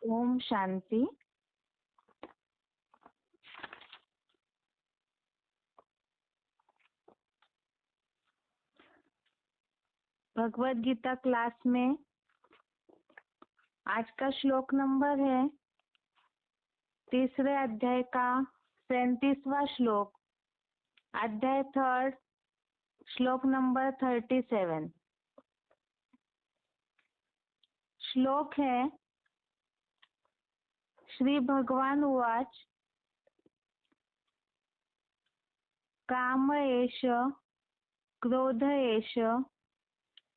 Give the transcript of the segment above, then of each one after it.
Om Shanti. Bhagavad Gita class में आज का श्लोक नंबर है तीसरे अध्याय का 37वां श्लोक, अध्याय 3, श्लोक नंबर 37। श्लोक है, श्री भगवान उवाच काम एष क्रोध एष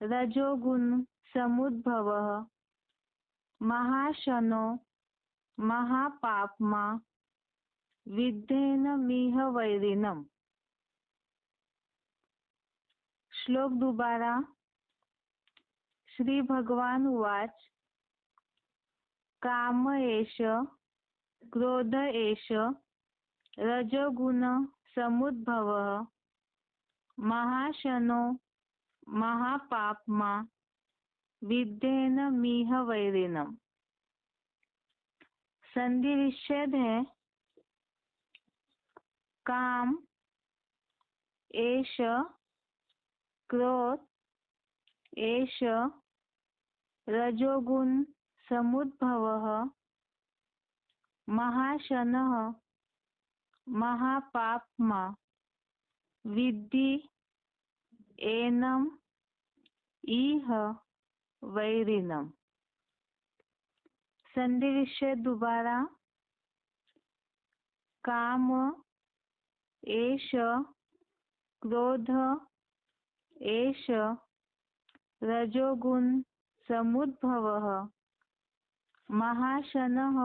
रजोगुण समुद्भवः महाशनो महापाप्मा विद्धेनमिह वैरिणम्। श्लोक दोबारा। श्री भगवान उवाच काम एष क्रोध एष रजोगुण समुद्भवः महाशनो महापाप्मा विद्धेनमिह वैरिणम्। संधि विच्छेद है, काम एष क्रोध एष रजोगुण समुद्भवः महाशनः महापाप्मा विद्धि एनम् इह वैरिणम्। संधि विच्छेद दोबारा। काम एष क्रोध एष रजोगुण समुद्भवः महाशनः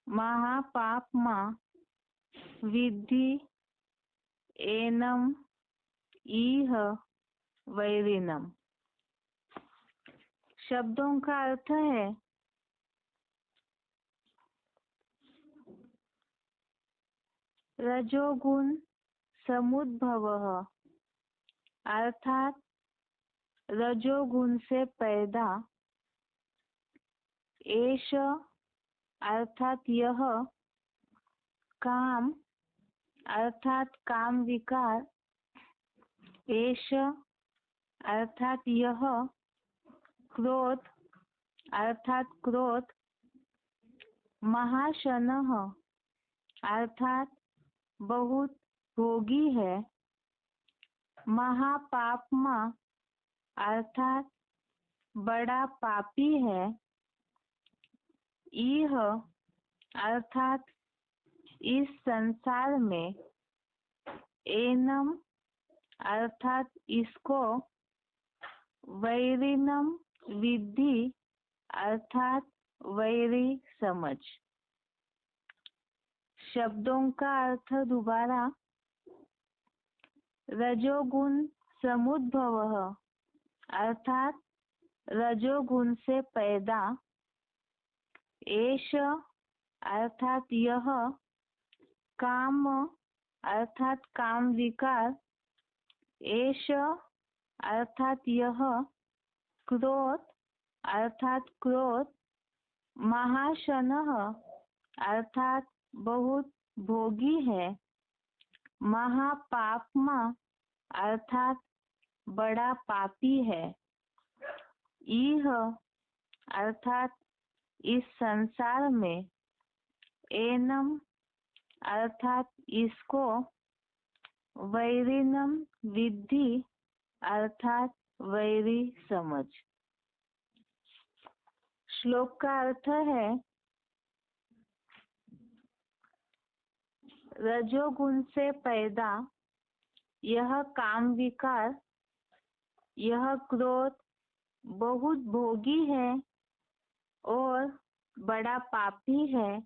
महापाप्मा विद्धि एनम् इह वैरिणम्। शब्दों का अर्थ है, रजोगुण समुद्भवः अर्थात रजोगुण से पैदा, एष अर्थात यह, काम अर्थात काम विकार, एष अर्थात यह, क्रोध अर्थात क्रोध, महाशनः अर्थात बहुत भोगी है, महापाप्मा अर्थात बड़ा पापी है, इह अर्थात इस संसार में, एनम अर्थात इसको, वैरिणम विद्धि अर्थात वैरी समझ। शब्दों का अर्थ दोबारा। रजोगुण समुद्भवः अर्थात रजोगुण से पैदा, एष अर्थात यह, काम अर्थात काम विकार, एष अर्थात यह, क्रोध अर्थात क्रोध, महाशनः अर्थात बहुत भोगी है, महापाप्मा अर्थात बड़ा पापी है, इह अर्थात इस संसार में, एनम अर्थात इसको, वैरिणम विद्धि अर्थात वैरी समझ। श्लोक का अर्थ है, रजोगुण से पैदा यह काम विकार, यह क्रोध बहुत भोगी है और बड़ा पापी है,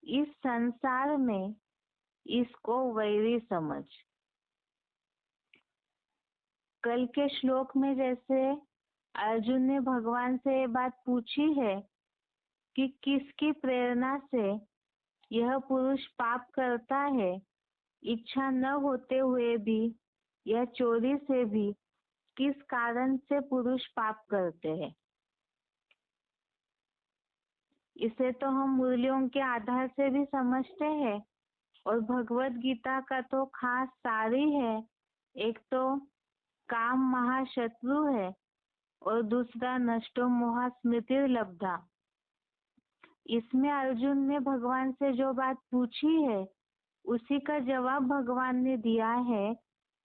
इस संसार में इसको वैरी समझ। कल के श्लोक में जैसे अर्जुन ने भगवान से ये बात पूछी है कि किसकी प्रेरणा से यह पुरुष पाप करता है, इच्छा न होते हुए भी, यह चोरी से भी किस कारण से पुरुष पाप करते हैं। इसे तो हम मुरलियों के आधार से भी समझते हैं, और भगवत गीता का तो खास सार ही है। एक तो काम महाशत्रु है और दूसरा नष्टो मोहा स्मृति लब्धा। इसमें अर्जुन ने भगवान से जो बात पूछी है उसी का जवाब भगवान ने दिया है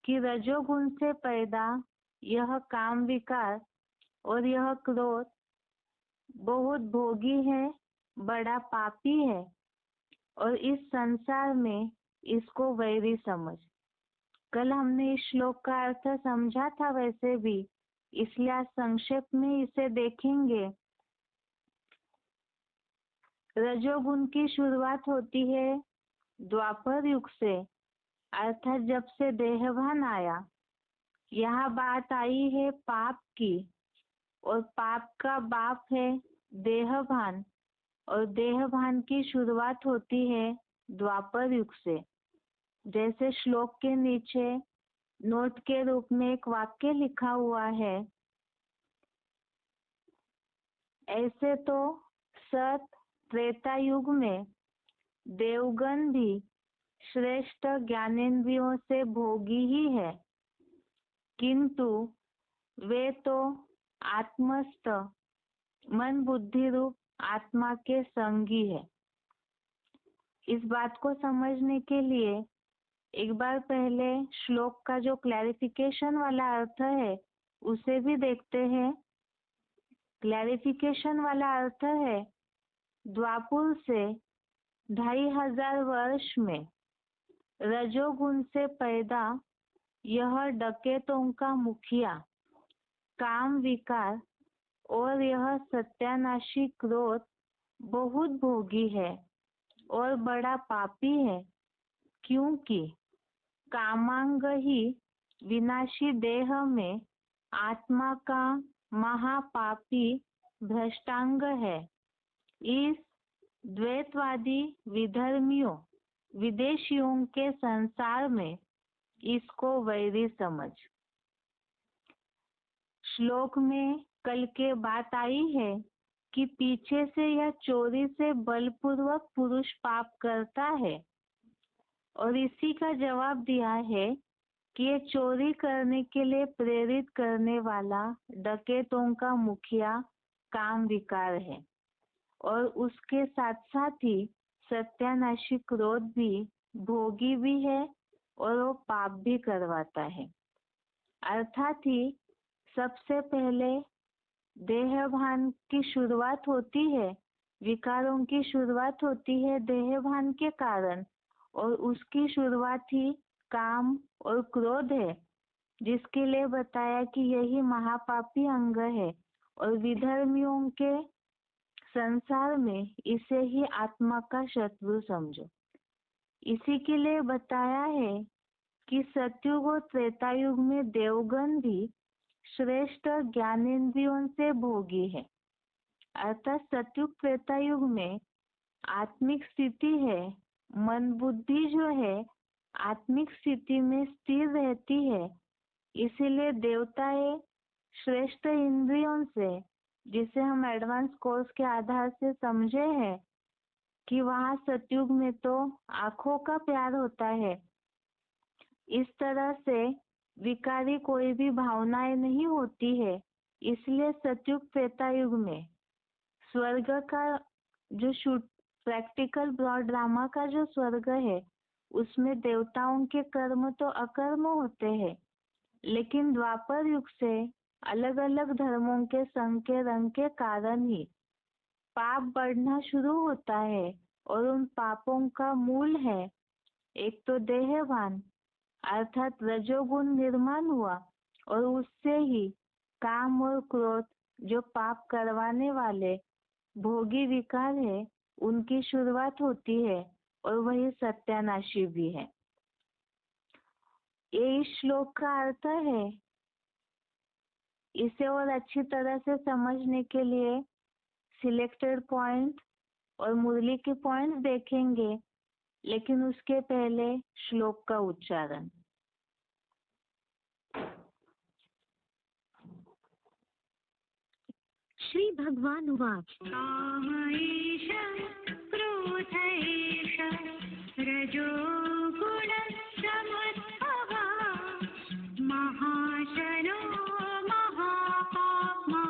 कि रजोगुण से पैदा यह काम विकार और यह क्रोध बहुत भोगी है, बड़ा पापी है, और इस संसार में इसको वैरी समझ। कल हमने इस श्लोक का अर्थ समझा था वैसे भी, इसलिए आज संक्षेप में इसे देखेंगे। रजोगुण की शुरुआत होती है द्वापर युग से, अर्थात जब से देहभान आया। यहाँ बात आई है पाप की, और पाप का बाप है देहभान, और देहभान की शुरुआत होती है द्वापर युग से। जैसे श्लोक के नीचे नोट के रूप में एक वाक्य लिखा हुआ है, ऐसे तो सत त्रेता युग में देवगण भी श्रेष्ठ ज्ञानेंद्रियों से भोगी ही है, किंतु वे तो आत्मस्थ मन बुद्धि रूप आत्मा के संगी है। इस बात को समझने के लिए एक बार पहले श्लोक का जो क्लैरिफिकेशन वाला अर्थ है उसे भी देखते हैं। क्लैरिफिकेशन वाला अर्थ है द्वापुर से 2500 वर्ष में रजोगुण से पैदा यह डकैतों का मुखिया काम विकार और यह सत्यानाशी क्रोध बहुत भोगी है और बड़ा पापी है, क्योंकि कामांग ही विनाशी देह में आत्मा का महापापी भ्रष्टांग है। इस द्वैतवादी विधर्मियों विदेशियों के संसार में इसको वैरी समझ। श्लोक में कल के बात आई है कि पीछे से यह चोरी से बलपूर्वक पुरुष पाप करता है, और इसी का जवाब दिया है कि ये चोरी करने के लिए प्रेरित करने वाला डकैतों का मुखिया काम विकार है, और उसके साथ साथ ही सत्यानाशी क्रोध भी भोगी भी है और वो पाप भी करवाता है। अर्थात ही सबसे पहले देहभान की शुरुआत होती है, विकारों की शुरुआत होती है देहभान के कारण, और उसकी शुरुआत ही काम और क्रोध है, जिसके लिए बताया कि यही महापापी अंग है, और विधर्मियों के संसार में इसे ही आत्मा का शत्रु समझो। इसी के लिए बताया है कि सतयुग और त्रेता युग में देवगण भी श्रेष्ठ ज्ञानेंद्रियों से भोगी है। अर्थात सतयुग त्रेता युग में आत्मिक स्थिति है, मन बुद्धि जो है आत्मिक स्थिति में स्थिर रहती है, इसीलिए देवताएं श्रेष्ठ इंद्रियों से, जिसे हम एडवांस कोर्स के आधार से समझे हैं कि वहाँ सतयुग में तो आंखों का प्यार होता है, इस तरह से विकारी कोई भी भावनाएं नहीं होती है। इसलिए सतयुग त्रेता युग में स्वर्ग का जो शूट प्रैक्टिकल ब्रॉड ड्रामा का जो स्वर्ग है उसमें देवताओं के कर्म तो अकर्म होते हैं, लेकिन द्वापर युग से अलग अलग धर्मों के संग के रंग के कारण ही पाप बढ़ना शुरू होता है, और उन पापों का मूल है एक तो देहभान अर्थात रजोगुण निर्माण हुआ, और उससे ही काम और क्रोध जो पाप करवाने वाले भोगी विकार है उनकी शुरुआत होती है, और वही सत्यानाशी भी है। ये इस श्लोक का अर्थ है। इसे और अच्छी तरह से समझने के लिए सिलेक्टेड पॉइंट और मुरली के पॉइंट्स देखेंगे, लेकिन उसके पहले श्लोक का उच्चारण। श्री भगवान उवाच काम एष क्रोध एष रजो गुणसमुद्भवः महाशनो महापाप्मा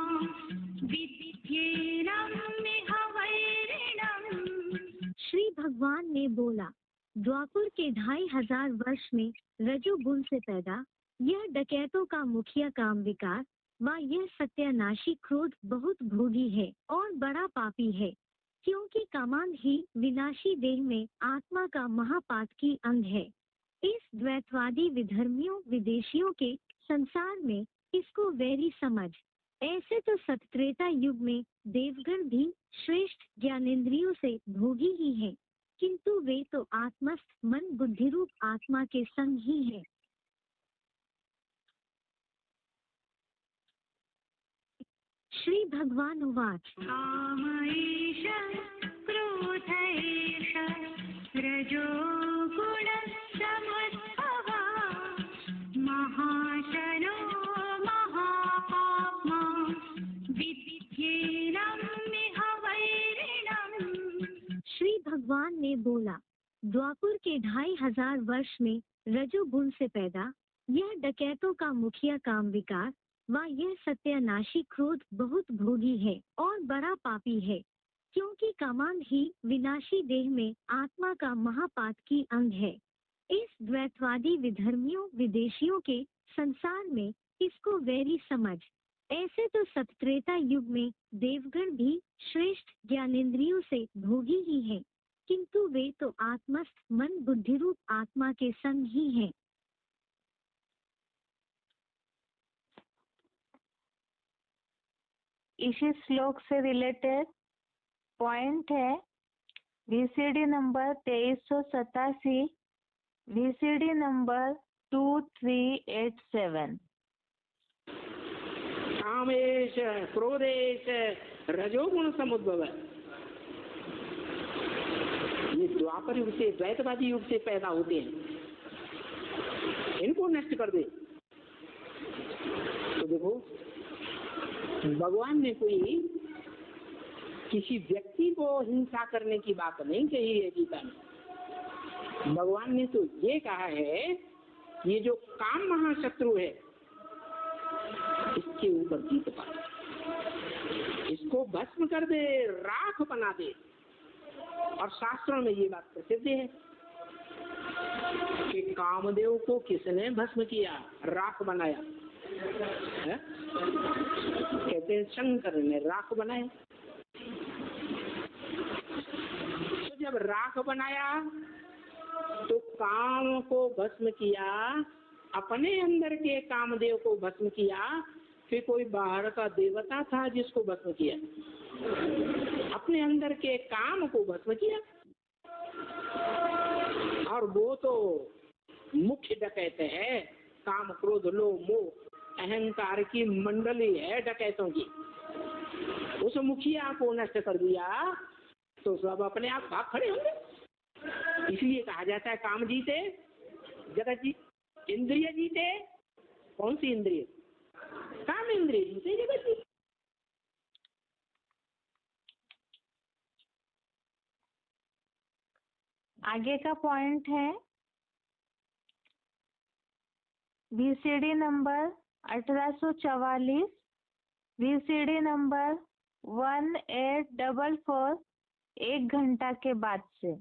विद्येनमिह वैरिणम्। श्री भगवान ने बोला, द्वापर के 2500 वर्ष में रजोगुण से पैदा यह डकैतों का मुखिया काम विकार व यह सत्यानाशी क्रोध बहुत भोगी है और बड़ा पापी है, क्योंकि कामांध ही विनाशी देह में आत्मा का महापातकी अंग है। इस द्वैतवादी विधर्मियों विदेशियों के संसार में इसको वैरी समझ। ऐसे तो सत्त्रेता युग में देवगण भी श्रेष्ठ ज्ञानेंद्रियों से भोगी ही हैं, किंतु वे तो आत्मस्थ मन बुद्धि रूप आत्मा के संग ही है। श्री भगवान उवाच काम एष क्रोध एष रजो गुणसमुद्भवः महाशनो महापाप्मा विद्येनमिह वैरिणम्। श्री भगवान ने बोला, द्वापर के 2500 वर्ष में रजोगुण से पैदा यह डकैतों का मुखिया काम विकार व यह सत्यानाशी क्रोध बहुत भोगी है और बड़ा पापी है, क्योंकि कामांध ही विनाशी देह में आत्मा का महापातकी अंग है। इस द्वैतवादी विधर्मियों विदेशियों के संसार में इसको वैरी समझ। ऐसे तो सत्त्रेता युग में देवगण भी श्रेष्ठ ज्ञानेंद्रियों से भोगी ही है, किंतु वे तो आत्मस्थ मन बुद्धि रूप आत्मा के संग ही है। इसी श्लोक से रिलेटेड पॉइंट है VCD नंबर 2387, VCD नंबर 2387। कामेश क्रोधेश रजोगुण समुद्भव। ये द्वापर युग से द्वैतवादी युग से पैदा होते हैं, इनको नष्ट कर दे। तो देखो, भगवान ने कोई किसी व्यक्ति को हिंसा करने की बात नहीं कही है गीता में। भगवान ने तो ये कहा है, ये जो काम महाशत्रु है इसके ऊपर जीत पा, इसको भस्म कर दे, राख बना दे। और शास्त्रों में ये बात प्रसिद्ध है कि कामदेव को किसने भस्म किया, राख बनाया है? कहते हैं शंकर ने राख बनाया। तो जब राख बनाया तो काम को भस्म किया, अपने अंदर के कामदेव को भस्म किया, फिर कोई बाहर का देवता था जिसको भस्म किया? अपने अंदर के काम को भस्म किया। और वो तो मुख्य डकैत है, काम क्रोध लोभ मोह अहंकार की मंडली है डकैतों की। उस मुखिया को नष्ट कर दिया तो सब अपने आप भाग खड़े होंगे। इसलिए कहा जाता है काम जीते जगत जीत, इंद्रिय जीते। कौन सी इंद्रिय? काम इंद्रिय जीते जगत जीत। आगे का पॉइंट है VCD नंबर 1844, VCD नंबर 1844, 1 घंटा के बाद से।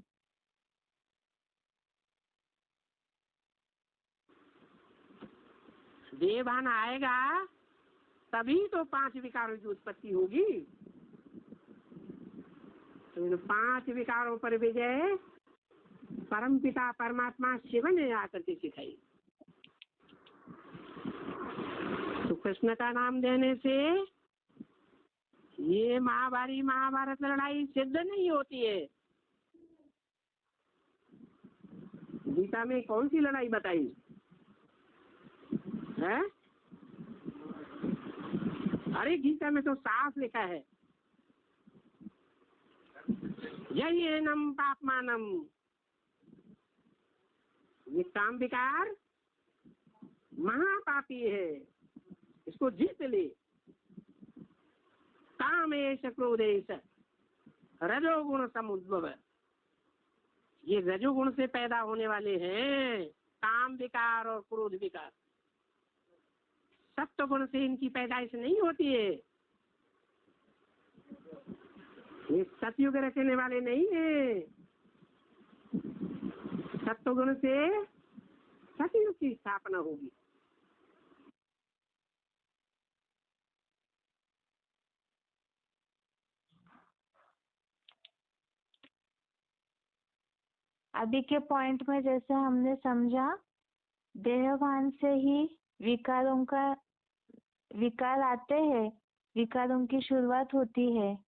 देवभान आएगा तभी तो 5 विकारों की उत्पत्ति होगी। तो इन 5 विकारों पर विजय परम पिता परमात्मा शिव ने आकर के सिखाई। तो कृष्ण का नाम देने से ये महाभारत लड़ाई सिद्ध नहीं होती है। गीता में कौन सी लड़ाई बताई है? अरे गीता में तो साफ लिखा है, यही पापमानम, ये काम विकार महापापी है, इसको जीत ले। कामेश क्रोधेश रजोगुण समुद्भव। ये रजोगुण से पैदा होने वाले हैं काम विकार और क्रोध विकार। सत्व गुण से इनकी पैदाइश नहीं होती है। ये सतयुग रचने वाले नहीं है। सत्व गुण से सतयुग की स्थापना होगी। अभी के पॉइंट में जैसे हमने समझा, देहभान से ही विकार आते हैं, विकारों की शुरुआत होती है।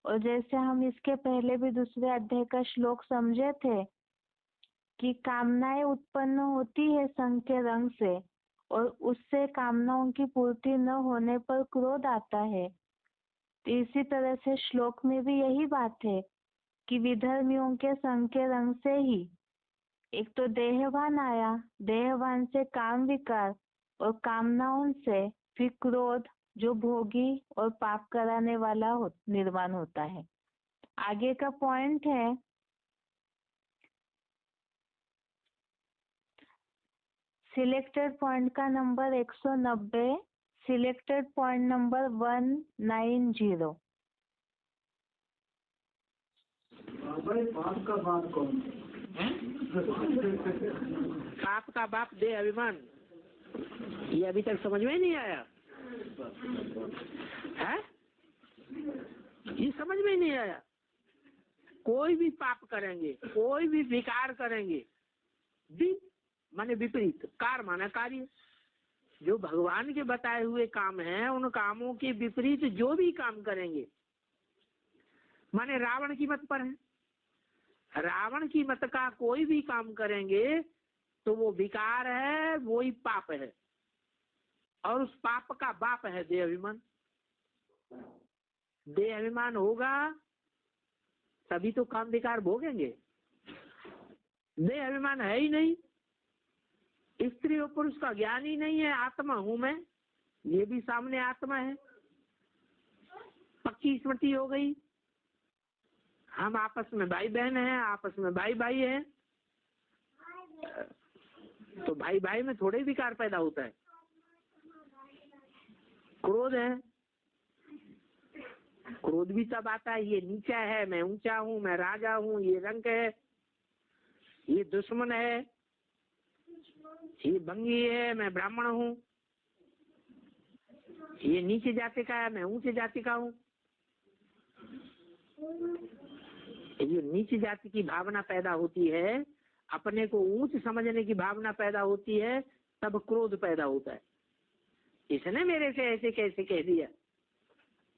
और जैसे हम इसके पहले भी दूसरे अध्याय का श्लोक समझे थे कि कामनाएं उत्पन्न होती है संग के रंग से, और उससे कामनाओं की पूर्ति न होने पर क्रोध आता है। तो इसी तरह से श्लोक में भी यही बात है कि विधर्मियों के संग के रंग से ही एक तो देहभान आया, देहभान से काम विकार, और कामनाओं से फिर क्रोध जो भोगी और पाप कराने वाला निर्माण होता है। आगे का पॉइंट है सिलेक्टेड पॉइंट का नंबर 190, सिलेक्टेड पॉइंट नंबर 190। पाप का बाप कौन है? पाप का बाप दे अभिमान। ये अभी तक समझ में नहीं आया है? ये समझ में नहीं आया। कोई भी पाप करेंगे, कोई भी विकार करेंगे, माने विपरीत, कार माना कार्य, जो भगवान के बताए हुए काम हैं उन कामों के विपरीत जो भी काम करेंगे, माने रावण की मत पर है, रावण की मत का कोई भी काम करेंगे तो वो विकार है, वो ही पाप है। और उस पाप का बाप है देह अभिमान। देह अभिमान होगा तभी तो काम विकार भोगेंगे। देह अभिमान है ही नहीं, स्त्री और पुरुष का ज्ञान ही नहीं है। आत्मा हूं मैं, ये भी सामने आत्मा है, पक्की स्मृति हो गई। हम आपस में भाई बहन हैं, आपस में भाई भाई हैं, तो भाई भाई में थोड़े विकार पैदा होता है। क्रोध है, क्रोध भी तब आता है ये नीचा है, मैं ऊंचा हूँ, मैं राजा हूँ, ये रंक है, ये दुश्मन है, ये भंगी है, मैं ब्राह्मण हूँ, ये नीचे जाति का है, मैं ऊंचे जाति का हूँ। ये नीचे जाति की भावना पैदा होती है, अपने को ऊंच समझने की भावना पैदा होती है, तब क्रोध पैदा होता है। इसने मेरे से ऐसे कैसे कह दिया,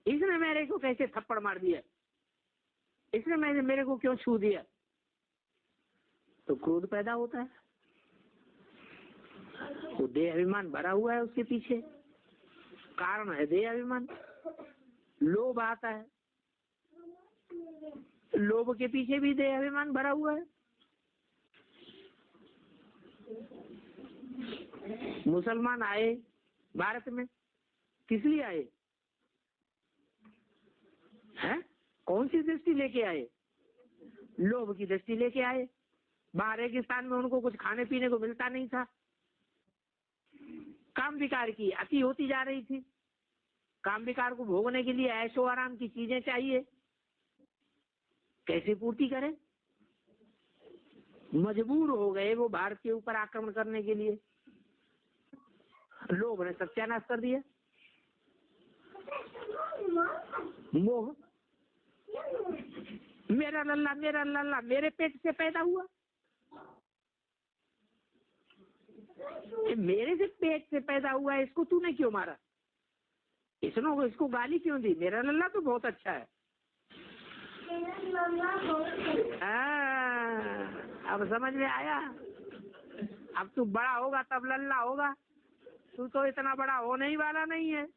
इसने मेरे को कैसे थप्पड़ मार दिया, इसने मेरे को क्यों छू दिया, तो क्रोध पैदा होता है। वो देह अभिमान भरा हुआ है, उसके पीछे कारण है देह अभिमान। लोभ आता है, लोभ के पीछे भी देह अभिमान भरा हुआ है। मुसलमान आए भारत में, किस लिए आए हैं? कौन सी दृष्टि लेके आए? लोभ की दृष्टि लेके आए। बाहर रेगिस्तान में उनको कुछ खाने पीने को मिलता नहीं था, काम विकार की अति होती जा रही थी। काम विकार को भोगने के लिए ऐशो आराम की चीजें चाहिए, कैसे पूर्ति करें? मजबूर हो गए वो भारत के ऊपर आक्रमण करने के लिए। लोग ने सत्यानाश कर दिया। मोह, मेरा लल्ला मेरे पेट से पैदा हुआ, मेरे से पेट से पैदा हुआ है, इसको तूने क्यों मारा, इसको गाली क्यों दी? मेरा लल्ला तो बहुत अच्छा है। अब समझ में आया? अब तू बड़ा होगा तब लल्ला होगा, तू तो इतना बड़ा होने ही वाला नहीं है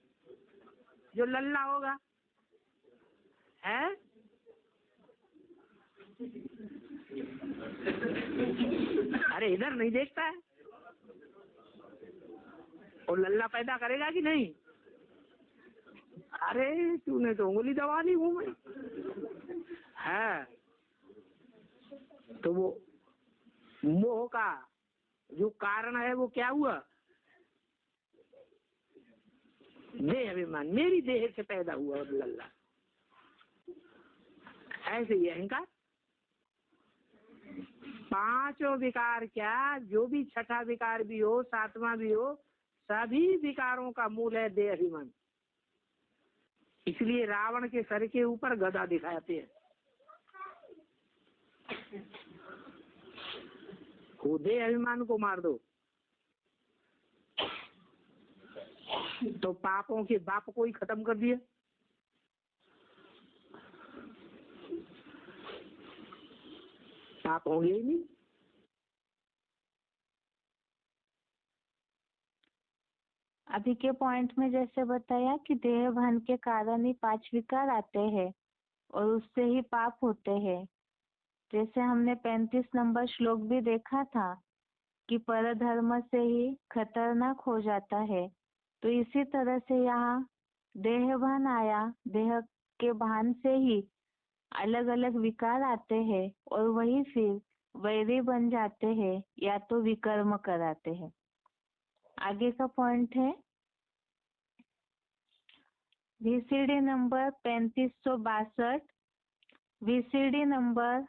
जो लल्ला होगा है। अरे इधर नहीं देखता है, और लल्ला पैदा करेगा कि नहीं? अरे तूने तो उंगली दबा ली मुंह में है। तो वो मोह का जो कारण है वो क्या हुआ? देह अभिमान, मेरी देह से पैदा हुआ लल्ला। ऐसे ही अहंकार। पांचों विकार क्या, जो भी छठा विकार भी हो, सातवां भी हो, सभी विकारों का मूल है देह अभिमान। इसलिए रावण के सर के ऊपर गदा दिखाते हैं। वो देह अभिमान को मार दो तो पापों के बाप को ही खत्म कर दिया। पाप होंगे ही नहीं। अभी के पॉइंट में जैसे बताया कि देह भान के कारण ही 5 विकार आते हैं और उससे ही पाप होते हैं। जैसे हमने 35 नंबर श्लोक भी देखा था कि परधर्म से ही खतरनाक हो जाता है। तो इसी तरह से यहाँ देह भान आया, देह के भान से ही अलग अलग विकार आते हैं और वही फिर वैरी बन जाते हैं या तो विकर्म कराते हैं। आगे का पॉइंट है VCD number 3562, VCD number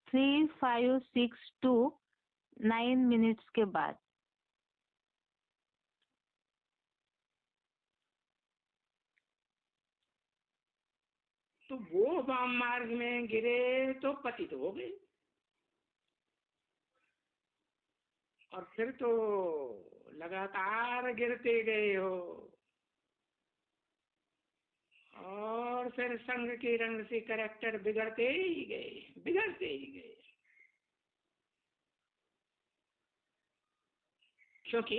3562 9 minutes के बाद। तो वो वाम मार्ग में गिरे तो पतित हो गए और फिर तो लगातार गिरते गए हो और फिर संग के रंग से कैरेक्टर बिगड़ते ही गए। क्योंकि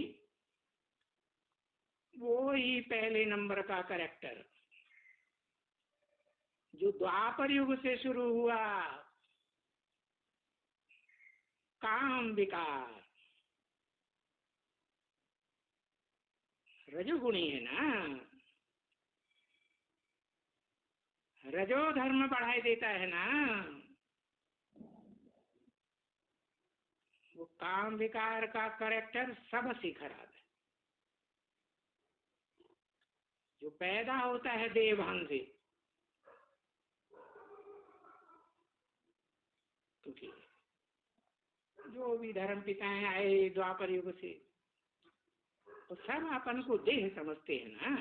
वो ही पहले नंबर का कैरेक्टर जो द्वापर युग से शुरू हुआ, काम विकार, रजोगुणी है ना। रजो धर्म बढ़ाई देता है ना। वो काम विकार का कैरेक्टर सबसे खराब है, जो पैदा होता है देवभान से। क्योंकि जो भी धर्म पिताएं आए द्वापर युग से, तो सब अपन को देह समझते हैं ना,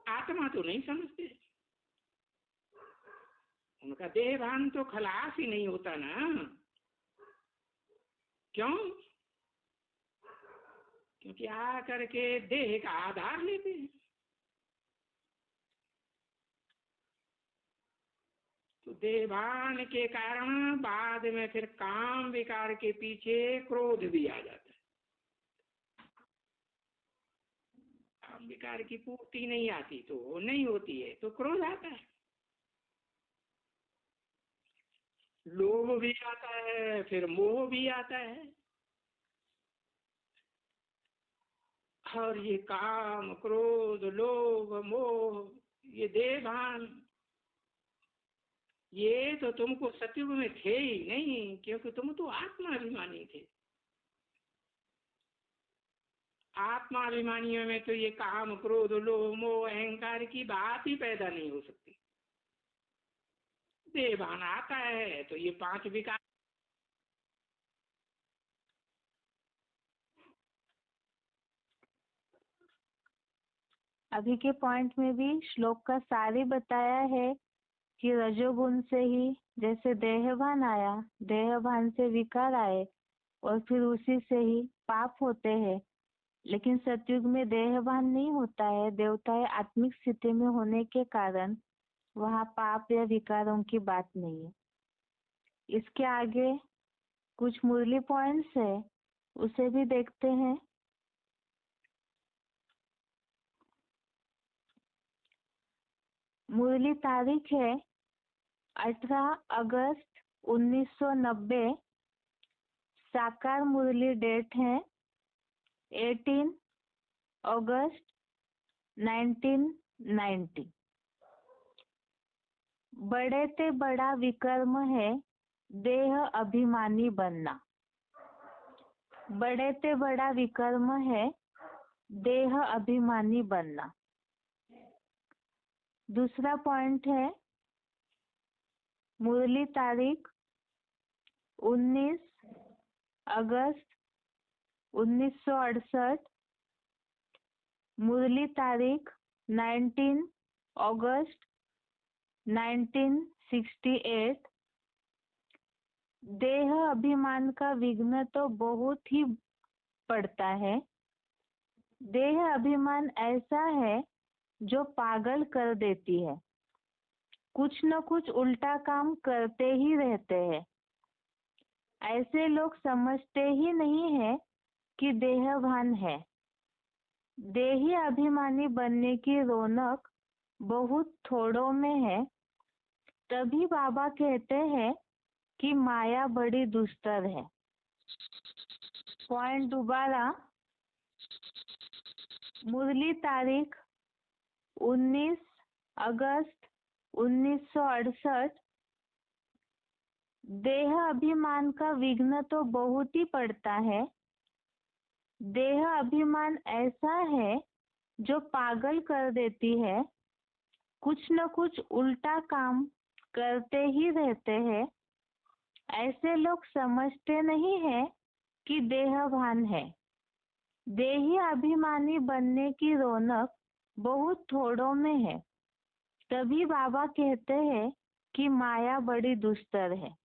आत्मा तो नहीं समझते। उनका देहभान तो खलास ही नहीं होता ना। क्यों? क्योंकि आ करके देह का आधार लेते हैं। तो देहभान के कारण बाद में फिर काम विकार के पीछे क्रोध भी आ जाता है। काम विकार की पूर्ति नहीं आती तो नहीं होती है तो क्रोध आता है, लोभ भी आता है, फिर मोह भी आता है। और ये काम क्रोध लोभ मोह, ये देहभान, ये तो तुमको सतयुग में थे ही नहीं, क्योंकि तुम तो आत्माभिमानी थे। आत्माभिमानियों में तो ये काम क्रोध लोभ मोह अहंकार की बात ही पैदा नहीं हो सकती। देहभान आता है तो ये 5 विकार। अभी के पॉइंट में भी श्लोक का सार ही बताया है कि रजोगुण से ही जैसे देहभान आया, देहभान से विकार आए और फिर उसी से ही पाप होते हैं। लेकिन सतयुग में देहभान नहीं होता है, देवताएं आत्मिक स्थिति में होने के कारण वहाँ पाप या विकारों की बात नहीं है। इसके आगे कुछ मुरली पॉइंट्स है, उसे भी देखते हैं। मुरली तारीख है 18 अगस्त 1990। साकार मुरली डेट है 18 अगस्त 1990। बड़े ते बड़ा विकर्म है देह अभिमानी बनना। बड़े ते बड़ा विकर्म है देह अभिमानी बनना। दूसरा पॉइंट है मुरली तारीख 19 अगस्त 1968, मुरली तारीख 19 अगस्त 1968। देह अभिमान का विघ्न तो बहुत ही पड़ता है। देह अभिमान ऐसा है जो पागल कर देती है, कुछ न कुछ उल्टा काम करते ही रहते हैं। ऐसे लोग समझते ही नहीं है कि देहभान है। देही अभिमानी बनने की रौनक बहुत थोड़ों में है। तभी बाबा कहते हैं कि माया बड़ी दुस्तर है। पॉइंट दोबारा, मुरली तारीख 19 अगस्त 1968। देह अभिमान का विघ्न तो बहुत ही पड़ता है। देह अभिमान ऐसा है जो पागल कर देती है, कुछ न कुछ उल्टा काम करते ही रहते हैं। ऐसे लोग समझते नहीं है कि देहभान है। देही अभिमानी बनने की रौनक बहुत थोड़ों में है। तभी बाबा कहते हैं कि माया बड़ी दुस्तर है।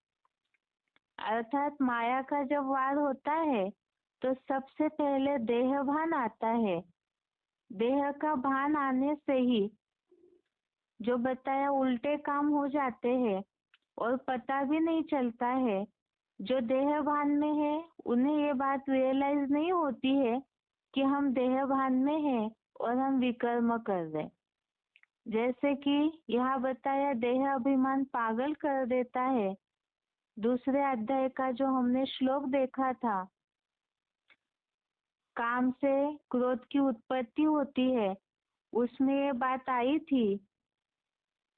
अर्थात माया का जब वार होता है तो सबसे पहले देह भान आता है। देह का भान आने से ही जो बताया उल्टे काम हो जाते हैं और पता भी नहीं चलता है। जो देह भान में है उन्हें ये बात रियलाइज नहीं होती है कि हम देह भान में हैं और हम विकर्म कर रहे। जैसे कि यहाँ बताया देह अभिमान पागल कर देता है। दूसरे अध्याय का जो हमने श्लोक देखा था, काम से क्रोध की उत्पत्ति होती है, उसमें ये बात आई थी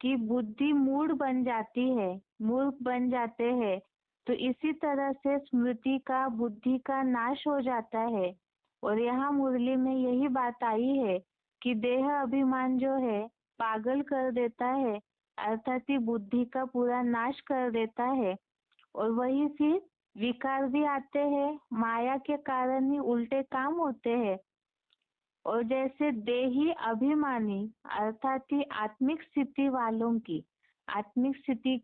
कि बुद्धि मूढ़ बन जाती है, मूर्ख बन जाते हैं। तो इसी तरह से स्मृति का, बुद्धि का नाश हो जाता है। और यहाँ मुरली में यही बात आई है कि देह अभिमान जो है पागल कर देता है, अर्थात बुद्धि का पूरा नाश कर देता है। और वही फिर विकार भी आते हैं, माया के कारण ही उल्टे काम होते हैं। और जैसे देही अभिमानी अर्थात आत्मिक स्थिति वालों की, आत्मिक स्थिति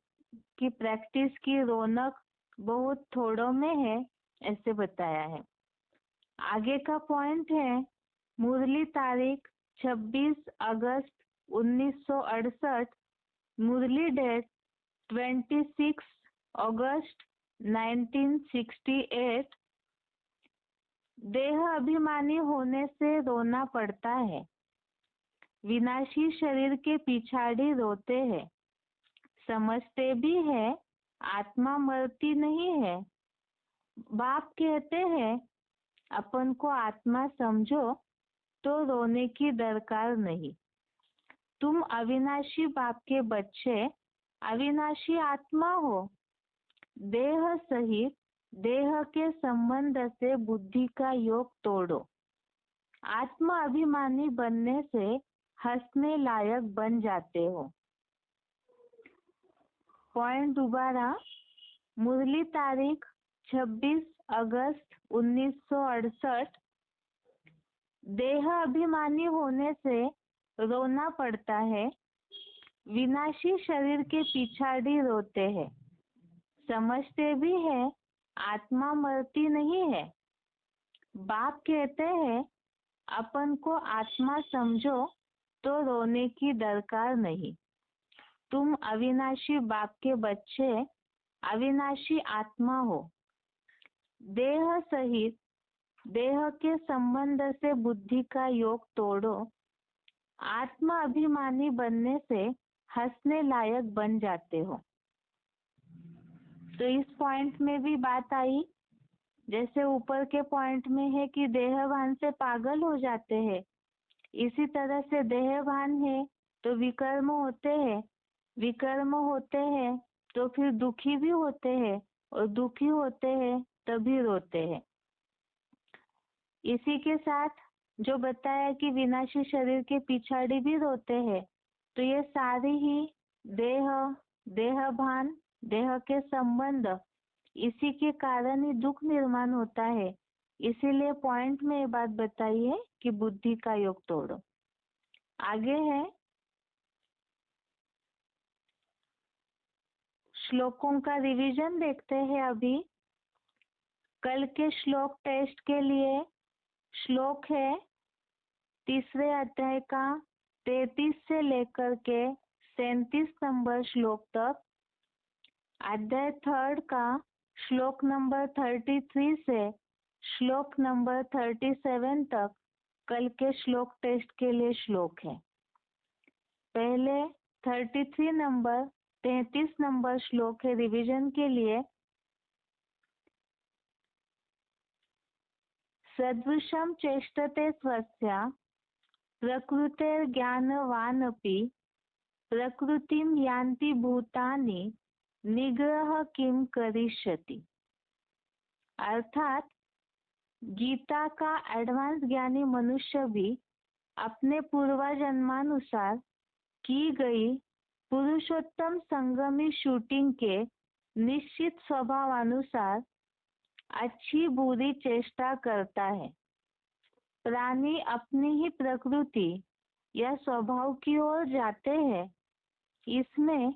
की प्रैक्टिस की रौनक बहुत थोड़ों में है, ऐसे बताया है। आगे का पॉइंट है मुरली तारीख 26 अगस्त 1968, मुरली डेट 26 अगस्त 1968। देह अभिमानी होने से रोना पड़ता है। विनाशी शरीर के पिछाड़ी रोते हैं। समझते भी है आत्मा मरती नहीं है। बाप कहते हैं अपन को आत्मा समझो तो रोने की दरकार नहीं। तुम अविनाशी बाप के बच्चे, अविनाशी आत्मा हो। देह सहित देह के संबंध से बुद्धि का योग तोड़ो। आत्मा अभिमानी बनने से हंसने लायक बन जाते हो। पॉइंट दोबारा, मुरली तारीख 26 अगस्त 1968। देह अभिमानी होने से रोना पड़ता है। विनाशी शरीर के पिछाड़ी रोते हैं। समझते भी है आत्मा मरती नहीं है। बाप कहते हैं अपन को आत्मा समझो तो रोने की दरकार नहीं। तुम अविनाशी बाप के बच्चे, अविनाशी आत्मा हो। देह सहित देह के संबंध से बुद्धि का योग तोड़ो। आत्मा अभिमानी बनने से हंसने लायक बन जाते हो। तो इस पॉइंट में भी बात आई, जैसे ऊपर के पॉइंट में है कि देहभान से पागल हो जाते हैं, इसी तरह से देहभान है तो विकर्म होते हैं, विकर्म होते हैं तो फिर दुखी भी होते हैं, और दुखी होते हैं तभी रोते हैं। इसी के साथ जो बताया कि विनाशी शरीर के पिछाड़ी भी रोते हैं, तो ये सारी ही देह, देहभान, देह के संबंध, इसी के कारण ही दुख निर्माण होता है। इसीलिए पॉइंट में ये बात बताई है कि बुद्धि का योग तोड़ो। आगे है श्लोकों का रिवीजन देखते हैं अभी। कल के श्लोक टेस्ट के लिए श्लोक है तीसरे अध्याय का 33 से लेकर के 37 नंबर श्लोक तक, अध्याय 3 का श्लोक नंबर 33 से श्लोक नंबर 37 तक कल के श्लोक टेस्ट के लिए श्लोक है। पहले 33 नंबर 33 नंबर श्लोक है रिवीजन के लिए। सदृशं चेष्टते स्वस्य प्रकृतेर्ज्ञानवानपि प्रकृतिं यान्ति भूतानि निग्रह किम करिष्यति। अर्थात गीता का एडवांस ज्ञानी मनुष्य भी अपने पूर्वजन्मानुसार की गई पुरुषोत्तम संगमी शूटिंग के निश्चित स्वभावानुसार अच्छी बुरी चेष्टा करता है। प्राणी अपनी ही प्रकृति या स्वभाव की ओर जाते हैं। इसमें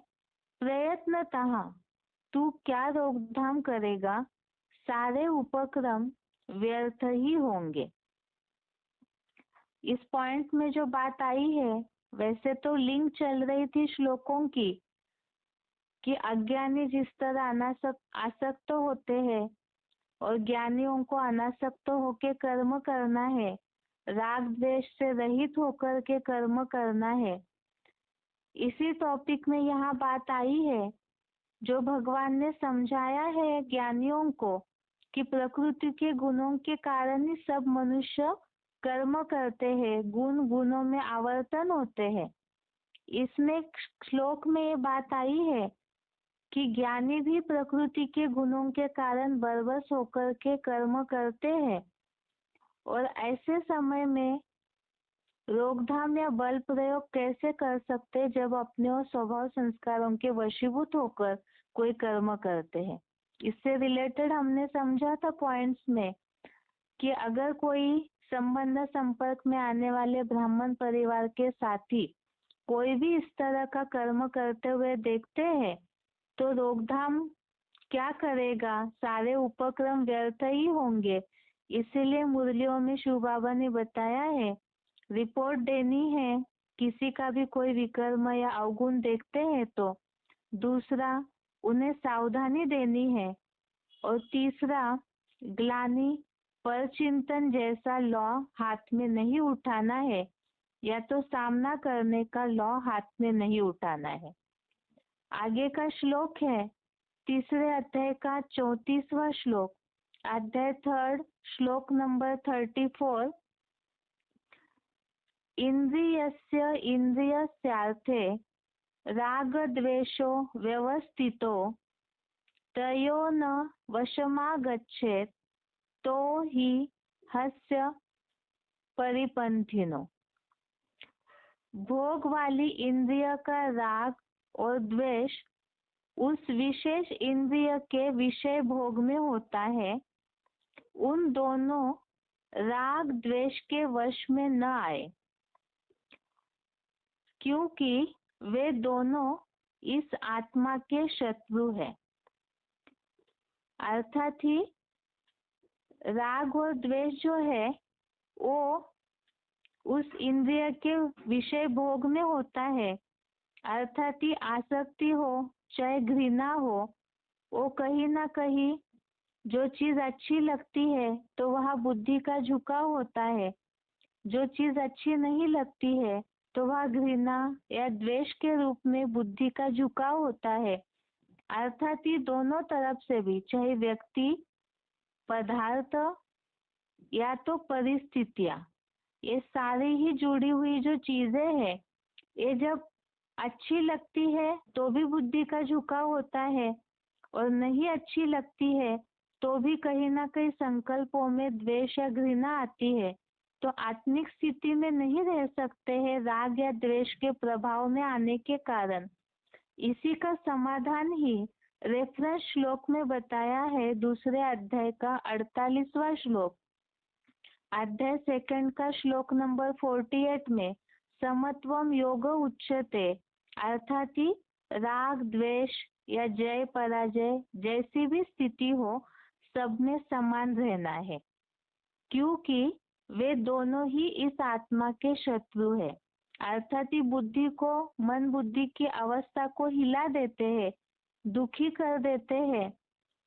प्रयत्नतः तू क्या रोकथाम करेगा, सारे उपक्रम व्यर्थ ही होंगे। इस पॉइंट में जो बात आई है, वैसे तो लिंक चल रही थी श्लोकों की कि अज्ञानी जिस तरह आसक्त होते हैं और ज्ञानियों को अनासक्त होकर कर्म करना है, राग द्वेष से रहित होकर के कर्म करना है। इसी टॉपिक में यहाँ बात आई है जो भगवान ने समझाया है ज्ञानियों को कि प्रकृति के गुणों के कारण ही सब मनुष्य कर्म करते हैं, गुण गुणों में आवर्तन होते हैं। इसमें श्लोक में ये बात आई है कि ज्ञानी भी प्रकृति के गुणों के कारण बरबस होकर के कर्म करते हैं, और ऐसे समय में रोकथाम या बल प्रयोग कैसे कर सकते जब अपने और स्वभाव संस्कारों के वशीभूत होकर कोई कर्म करते हैं। इससे रिलेटेड हमने समझा था पॉइंट्स में कि अगर कोई संबंध संपर्क में आने वाले ब्राह्मण परिवार के साथी कोई भी इस तरह का कर्म करते हुए देखते हैं तो रोकथाम क्या करेगा, सारे उपक्रम व्यर्थ ही होंगे। इसीलिए मुरलियों में शिव बाबा ने बताया है, रिपोर्ट देनी है किसी का भी कोई विकर्म या अवगुण देखते हैं तो, दूसरा उन्हें सावधानी देनी है, और तीसरा ग्लानि पर चिंतन जैसा लॉ हाथ में नहीं उठाना है, या तो सामना करने का लॉ हाथ में नहीं उठाना है। आगे का श्लोक है तीसरे अध्याय का 34वां श्लोक, अध्याय 3 श्लोक नंबर 34। इंद्रियस्य इंद्रियस्यार्थे राग द्वेषो व्यवस्थितो तयो न वशमागच्छेत् तो ही हस्य परिपंथिनो। भोग वाली इंद्रिय का राग और द्वेष उस विशेष इंद्रिय के विषय भोग में होता है, उन दोनों राग द्वेष के वश में न आए, क्योंकि वे दोनों इस आत्मा के शत्रु है। अर्थात ही राग और द्वेष जो है वो उस इंद्रिय के विषय भोग में होता है। अर्थात ही आसक्ति हो चाहे घृणा हो, वो कहीं ना कहीं जो चीज अच्छी लगती है तो वह बुद्धि का झुकाव होता है, जो चीज अच्छी नहीं लगती है तो वह घृणा या द्वेष के रूप में बुद्धि का झुकाव होता है। अर्थात ही दोनों तरफ से भी, चाहे व्यक्ति, पदार्थ या तो परिस्थितियां, ये सारी ही जुड़ी हुई जो चीजें हैं, ये जब अच्छी लगती है तो भी बुद्धि का झुकाव होता है, और नहीं अच्छी लगती है तो भी कहीं ना कहीं संकल्पों में द्वेष या घृणा आती है। तो आत्मिक स्थिति में नहीं रह सकते हैं राग या द्वेष के प्रभाव में आने के कारण। इसी का समाधान ही रेफरेंस श्लोक में बताया है, दूसरे अध्याय का 48वां श्लोक, अध्याय 2 का श्लोक नंबर 48 में, समत्वम योग उच्यते, अर्थात ही राग द्वेष या जय पराजय जैसी भी स्थिति हो, सब में समान रहना है, क्योंकि वे दोनों ही इस आत्मा के शत्रु है। अर्थात ही बुद्धि को, मन बुद्धि की अवस्था को हिला देते हैं, दुखी कर देते हैं,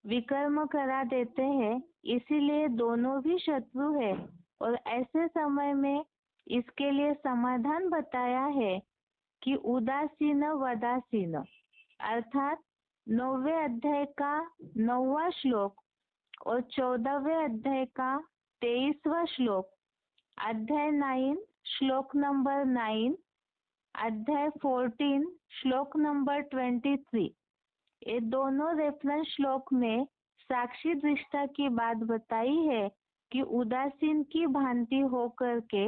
विकर्म करा देते हैं, इसीलिए दोनों भी शत्रु है। और ऐसे समय में इसके लिए समाधान बताया है कि उदासीन वदासीन, अर्थात 9वें अध्याय का 9वां श्लोक और 14वें अध्याय का 23वां श्लोक, अध्याय 9 श्लोक नंबर 9, अध्याय 14 श्लोक नंबर 23, ये दोनों रेफरेंस श्लोक में साक्षी दृष्टा की बात बताई है कि उदासीन की भांति होकर के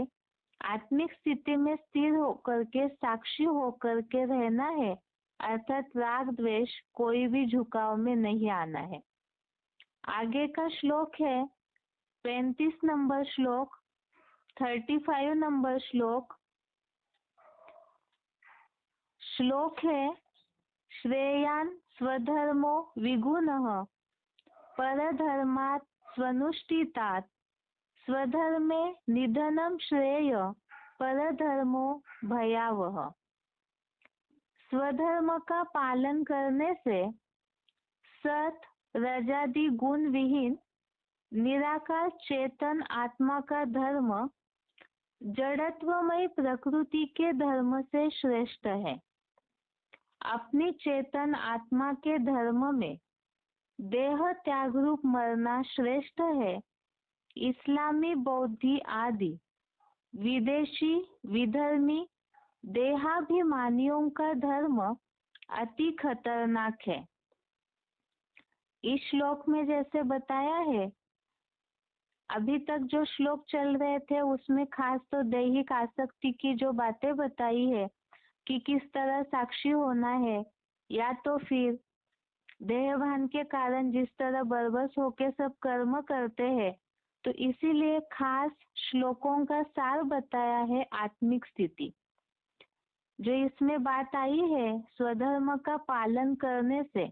आत्मिक स्थिति में स्थिर होकर के साक्षी होकर के रहना है, अर्थात राग द्वेष कोई भी झुकाव में नहीं आना है। आगे का श्लोक है 35 नंबर श्लोक, 35 नंबर श्लोक, श्लोक है श्रेयान स्वधर्मो विगुणः परधर्मात् स्वनुष्ठितात् स्वधर्मे निधनम श्रेय परधर्मो भयावह। स्वधर्म का पालन करने से सत रजादि गुण विहीन निराकार चेतन आत्मा का धर्म जड़त्वमय प्रकृति के धर्म से श्रेष्ठ है। अपनी चेतन आत्मा के धर्म में देह त्याग रूप मरना श्रेष्ठ है। इस्लामी, बौद्धि आदि विदेशी विधर्मी देहाभिमानियों का धर्म अति खतरनाक है। इस श्लोक में जैसे बताया है, अभी तक जो श्लोक चल रहे थे उसमें खास तो दैहिक आसक्ति की जो बातें बताई है कि किस तरह साक्षी होना है, या तो फिर देहभान के कारण जिस तरह बरबस होके सब कर्म करते हैं, तो इसीलिए खास श्लोकों का सार बताया है आत्मिक स्थिति। जो इसमें बात आई है स्वधर्म का पालन करने से,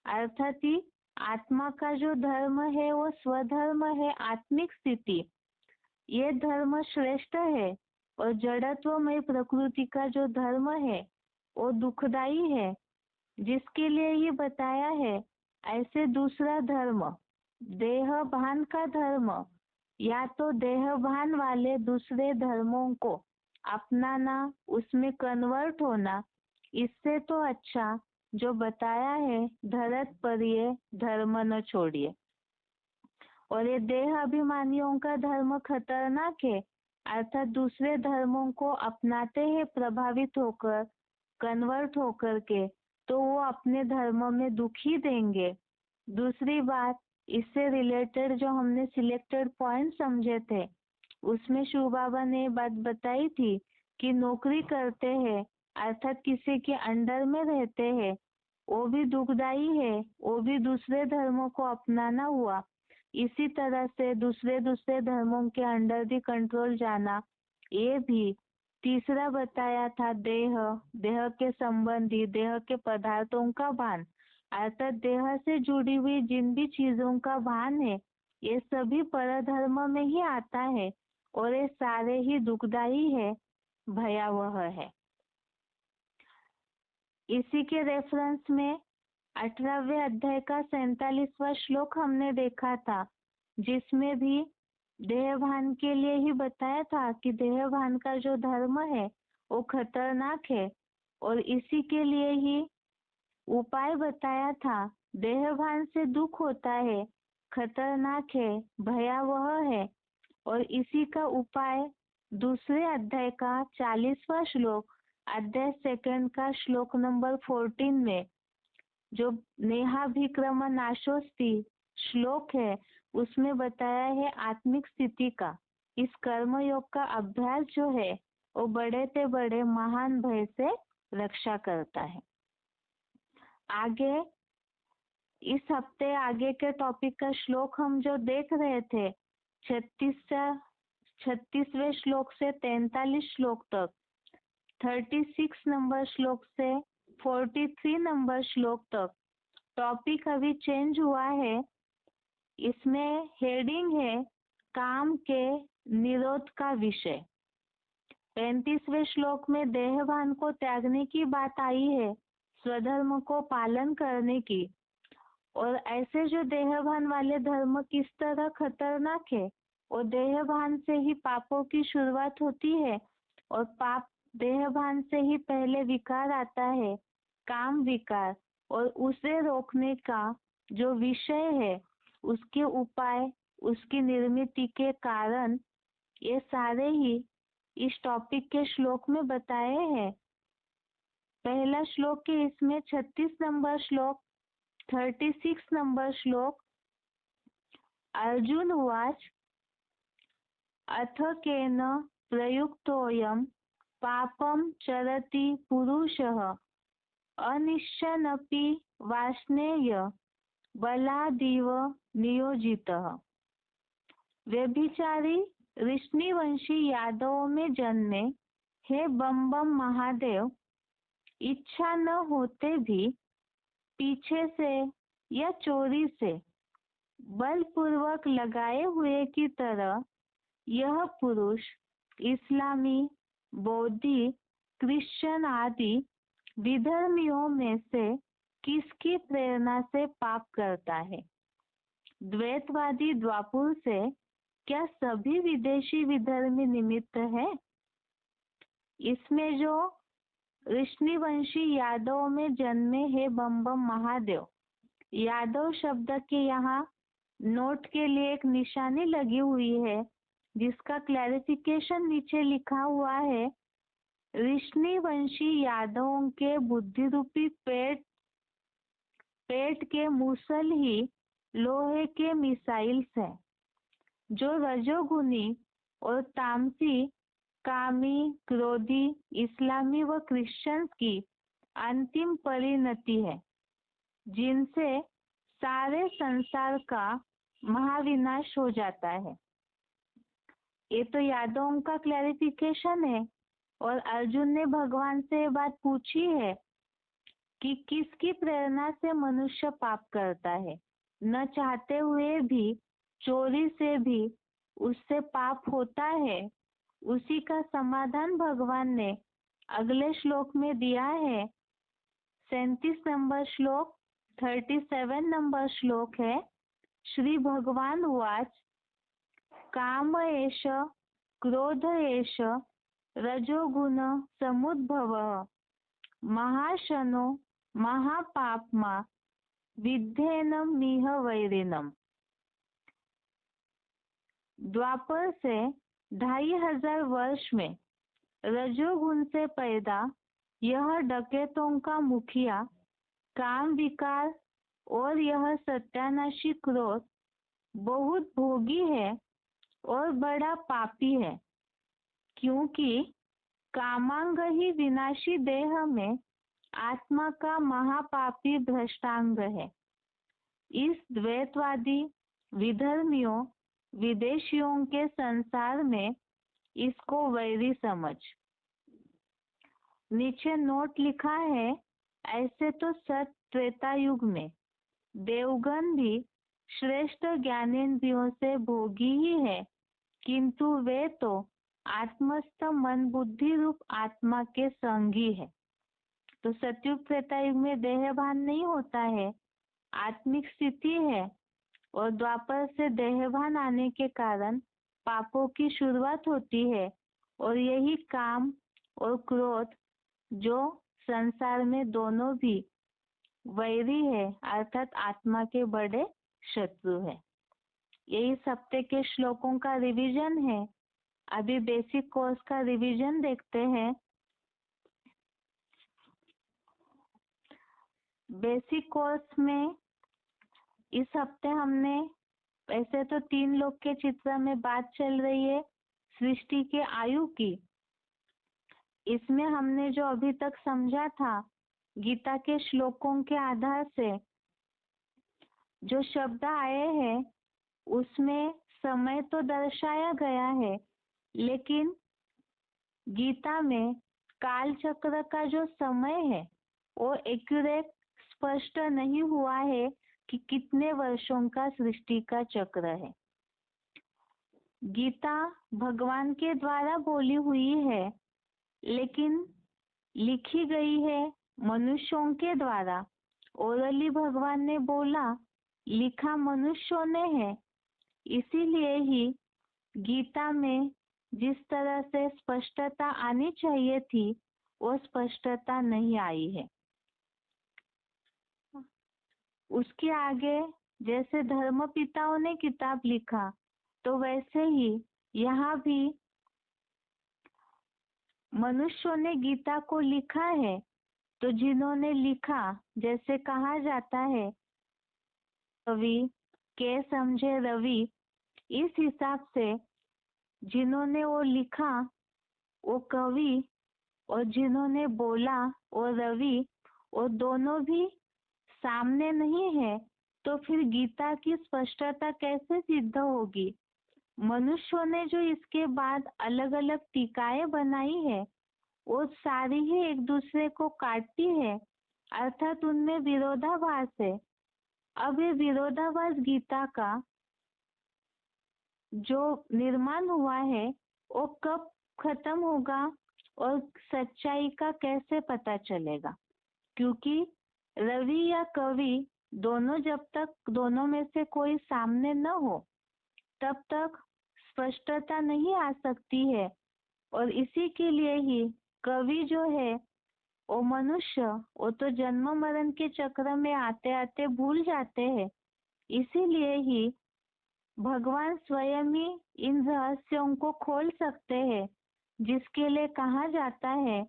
अर्थात ही आत्मा का जो धर्म है वो स्वधर्म है, आत्मिक स्थिति, ये धर्म श्रेष्ठ है। और जड़त्वमय प्रकृति का जो धर्म है वो दुखदाई है, जिसके लिए ये बताया है। ऐसे दूसरा धर्म देह भान का धर्म, या तो देह भान वाले दूसरे धर्मों को अपनाना, उसमें कन्वर्ट होना, इससे तो अच्छा जो बताया है धरत परिये धर्म न छोड़िए। और ये देह अभिमानियों का धर्म खतरनाक है, अर्थात दूसरे धर्मों को अपनाते हैं प्रभावित होकर, कन्वर्ट होकर के, तो वो अपने धर्म में दुखी देंगे। दूसरी बात, इससे रिलेटेड जो हमने सिलेक्टेड पॉइंट समझे थे, उसमें शिव बाबा ने बात बताई थी कि नौकरी करते हैं अर्थात किसी के अंडर में रहते हैं, वो भी दुखदाई है, वो भी दूसरे धर्मों को अपनाना हुआ। इसी तरह से दूसरे धर्मों के अंडर भी कंट्रोल जाना, ये भी। तीसरा बताया था देह के संबंधी, देह के पदार्थों का भान, अर्थात देह से जुड़ी हुई जिन भी चीजों का भान है, ये सभी परधर्म में ही आता है और ये सारे ही दुखदाई है, भयावह है। इसी के रेफरेंस में 18वें अध्याय का 47वां श्लोक हमने देखा था, जिसमें भी देहभान के लिए ही बताया था कि देहभान का जो धर्म है वो खतरनाक है, और इसी के लिए ही उपाय बताया था। देहभान से दुख होता है, खतरनाक है, भयावह है, और इसी का उपाय दूसरे अध्याय का 40वां श्लोक, अध्याय सेकंड का श्लोक नंबर 14 में जो नेहाभिक्रम नाशोस्ति श्लोक है उसमें बताया है आत्मिक स्थिति का। इस कर्म योग का अभ्यास जो है वो बड़े से बड़े महान भय से रक्षा करता है। आगे इस हफ्ते आगे के टॉपिक का श्लोक हम जो देख रहे थे 36वें श्लोक से 43 श्लोक तक, 36 नंबर श्लोक से 43 नंबर श्लोक तक टॉपिक अभी चेंज हुआ है। इसमें हेडिंग है काम के निरोध का विषय। 35वें श्लोक में देहभान को त्यागने की बात आई है, स्वधर्म को पालन करने की। और ऐसे जो देहभान वाले धर्म किस तरह खतरनाक है, और देहभान से ही पापों की शुरुआत होती है और पाप देहभान से ही पहले विकार आता है, काम विकार, और उसे रोकने का जो विषय है, उसके उपाय, उसकी निर्मित के कारण, ये सारे ही इस टॉपिक के श्लोक में बताए हैं। पहला श्लोक के इसमें 36 नंबर श्लोक, 36 नंबर श्लोक, अर्जुन उवाच अथ केन प्रयुक्तोऽयं पापं चरति पुरुषः अनिश्चनपि वाष्णेय बलादिव नियोजितः। व्यभिचारी ऋष्णिवंशी यादवों में जन्मे हे बम बम महादेव, इच्छा न होते भी पीछे से या चोरी से बलपूर्वक लगाए हुए की तरह यह पुरुष इस्लामी, बौद्धि, क्रिश्चियन आदि विधर्मियों में से किसकी प्रेरणा से पाप करता है? द्वैतवादी द्वापुर से क्या सभी विदेशी विधर्मी निमित्त है? इसमें जो ऋष्णिवंशी यादव में जन्मे है बम बम महादेव, यादव शब्द के यहाँ नोट के लिए एक निशानी लगी हुई है जिसका क्लैरिफिकेशन नीचे लिखा हुआ है। ऋष्णिवंशी यादवों के बुद्धि रूपी पेट के मूसल ही लोहे के मिसाइल्स हैं जो रजोगुनी और तामसी, कामी, क्रोधी, इस्लामी व क्रिश्चियन की अंतिम परिणति है, जिनसे सारे संसार का महाविनाश हो जाता है। ये तो यादवों का क्लैरिफिकेशन है। और अर्जुन ने भगवान से बात पूछी है कि किसकी प्रेरणा से मनुष्य पाप करता है। न चाहते हुए भी, चोरी से भी उससे पाप होता है। उसी का समाधान भगवान ने अगले श्लोक में दिया है। 37 नंबर श्लोक, 37 नंबर श्लोक है। श्री भगवान उवाच काम एष क्रोध एष रजोगुण समुद्भवः महाशनो महापाप्मा विद्धेनम मिह वैरिणम। द्वापर से 2500 वर्ष में रजोगुण से पैदा यह डकैतों का मुखिया काम विकार और यह सत्यानाशी क्रोध बहुत भोगी है और बड़ा पापी है, क्योंकि कामांग ही विनाशी देह में आत्मा का महापापी भ्रष्टांग है। इस द्वैतवादी विधर्मियों विदेशियों के संसार में इसको वैरी समझ। नीचे नोट लिखा है, ऐसे तो सत त्रेता युग में देवगण भी श्रेष्ठ ज्ञानेंद्रियों से भोगी ही है, किंतु वे तो आत्मस्थ मन बुद्धि रूप आत्मा के संगी है। तो सतयुग त्रेता युग में देहभान नहीं होता है, आत्मिक स्थिति है। और द्वापर से देहभान आने के कारण पापों की शुरुआत होती है। और यही काम और क्रोध जो संसार में दोनों भी वैरी है, अर्थात आत्मा के बड़े शत्रु है। यही सप्ताह के श्लोकों का रिवीजन है। अभी बेसिक कोर्स का रिवीजन देखते हैं। बेसिक कोर्स में इस हफ्ते हमने, ऐसे तो 3 लोक के चित्र में बात चल रही है सृष्टि के आयु की। इसमें हमने जो अभी तक समझा था, गीता के श्लोकों के आधार से जो शब्द आए हैं उसमें समय तो दर्शाया गया है, लेकिन गीता में काल चक्र का जो समय है वो एक्यूरेट स्पष्ट नहीं हुआ है कि कितने वर्षों का सृष्टि का चक्र है। गीता भगवान के द्वारा बोली हुई है, लेकिन लिखी गई है मनुष्यों के द्वारा। ओरली भगवान ने बोला, लिखा मनुष्यों ने है। इसीलिए ही गीता में जिस तरह से स्पष्टता आनी चाहिए थी वो स्पष्टता नहीं आई है। उसके आगे जैसे धर्म पिताओं ने किताब लिखा, तो वैसे ही यहाँ भी मनुष्यों ने गीता को लिखा है। तो जिन्होंने लिखा, जैसे कहा जाता है कवि के समझे रवि, इस हिसाब से जिन्होंने वो लिखा वो कवि और जिन्होंने बोला वो रवि, वो दोनों भी सामने नहीं है, तो फिर गीता की स्पष्टता कैसे सिद्ध होगी। मनुष्यों ने जो इसके बाद अलग अलग टीकाएं बनाई है वो सारी ही एक दूसरे को काटती है, अर्थात उनमें विरोधाभास है। अब ये विरोधाभास गीता का जो निर्माण हुआ है वो कब खत्म होगा और सच्चाई का कैसे पता चलेगा, क्योंकि रवि या कवि दोनों, जब तक दोनों में से कोई सामने न हो तब तक स्पष्टता नहीं आ सकती है। और इसी के लिए ही कवि जो है वो मनुष्य, वो तो जन्म मरण के चक्र में आते आते भूल जाते हैं। इसीलिए ही भगवान स्वयं ही इन रहस्यों को खोल सकते हैं, जिसके लिए कहा जाता है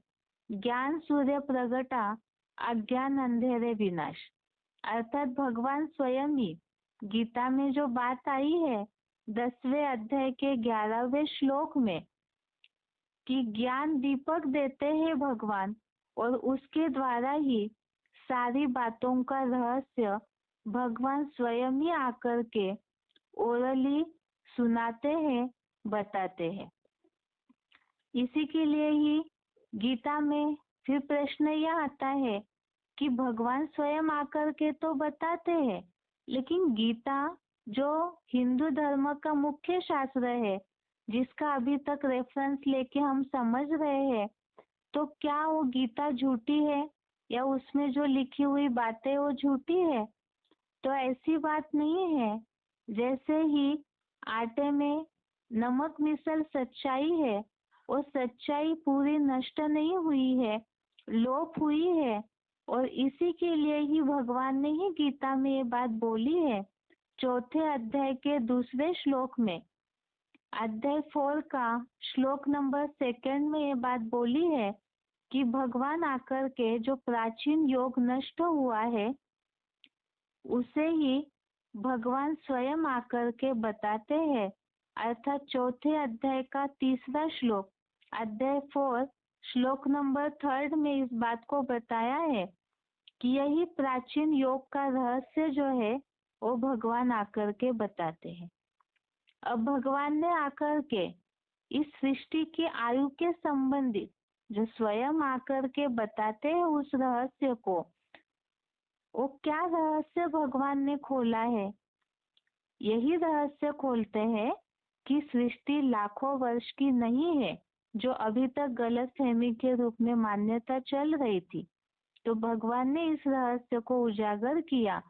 ज्ञान सूर्य प्रगटा अज्ञान अंधेरे विनाश। अर्थात भगवान स्वयं ही गीता में जो बात आई है 10वें अध्याय के 11वें श्लोक में कि ज्ञान दीपक देते हैं भगवान, और उसके द्वारा ही सारी बातों का रहस्य भगवान स्वयं ही आकर के ओरली सुनाते हैं, बताते हैं। इसी के लिए ही गीता में फिर प्रश्न यह आता है कि भगवान स्वयं आकर के तो बताते हैं, लेकिन गीता जो हिंदू धर्म का मुख्य शास्त्र है, जिसका अभी तक रेफरेंस लेके हम समझ रहे हैं, तो क्या वो गीता झूठी है या उसमें जो लिखी हुई बातें वो झूठी है? तो ऐसी बात नहीं है। जैसे ही आटे में नमक मिसल सच्चाई है, वो सच्चाई पूरी नष्ट नहीं हुई है, लोप हुई है। और इसी के लिए ही भगवान ने ही गीता में ये बात बोली है 4थे अध्याय के 2वें श्लोक में, अध्याय 4 का श्लोक नंबर 2 में ये बात बोली है कि भगवान आकर के जो प्राचीन योग नष्ट हुआ है उसे ही भगवान स्वयं आकर के बताते हैं। अर्थात 4थे अध्याय का 3रा श्लोक, अध्याय 4 श्लोक नंबर 3 में इस बात को बताया है कि यही प्राचीन योग का रहस्य जो है वो भगवान आकर के बताते हैं। अब भगवान ने आकर के इस सृष्टि की आयु के संबंधित जो स्वयं आकर के बताते हैं उस रहस्य को, वो क्या रहस्य भगवान ने खोला है? यही रहस्य खोलते हैं कि सृष्टि लाखों वर्ष की नहीं है, जो अभी तक गलतफहमी के रूप में मान्यता चल रही थी। तो भगवान ने इस रहस्य को उजागर किया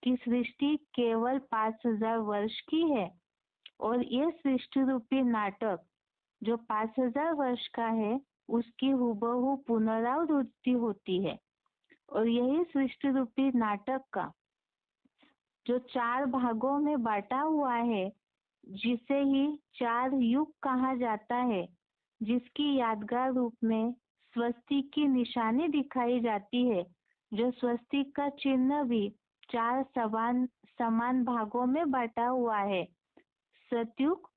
कि सृष्टि केवल 5000 वर्ष की है, और ये सृष्टि रूपी नाटक जो 5000 वर्ष का है उसकी हुबहू पुनरावृत्ति होती है। और यही सृष्टि रूपी नाटक का जो 4 भागों में बांटा हुआ है, जिसे ही 4 युग कहा जाता है, जिसकी यादगार रूप में स्वस्तिक की निशानी दिखाई जाती है, जो स्वस्तिक का चिन्ह भी 4 समान भागों में बांटा हुआ है। सतयुग,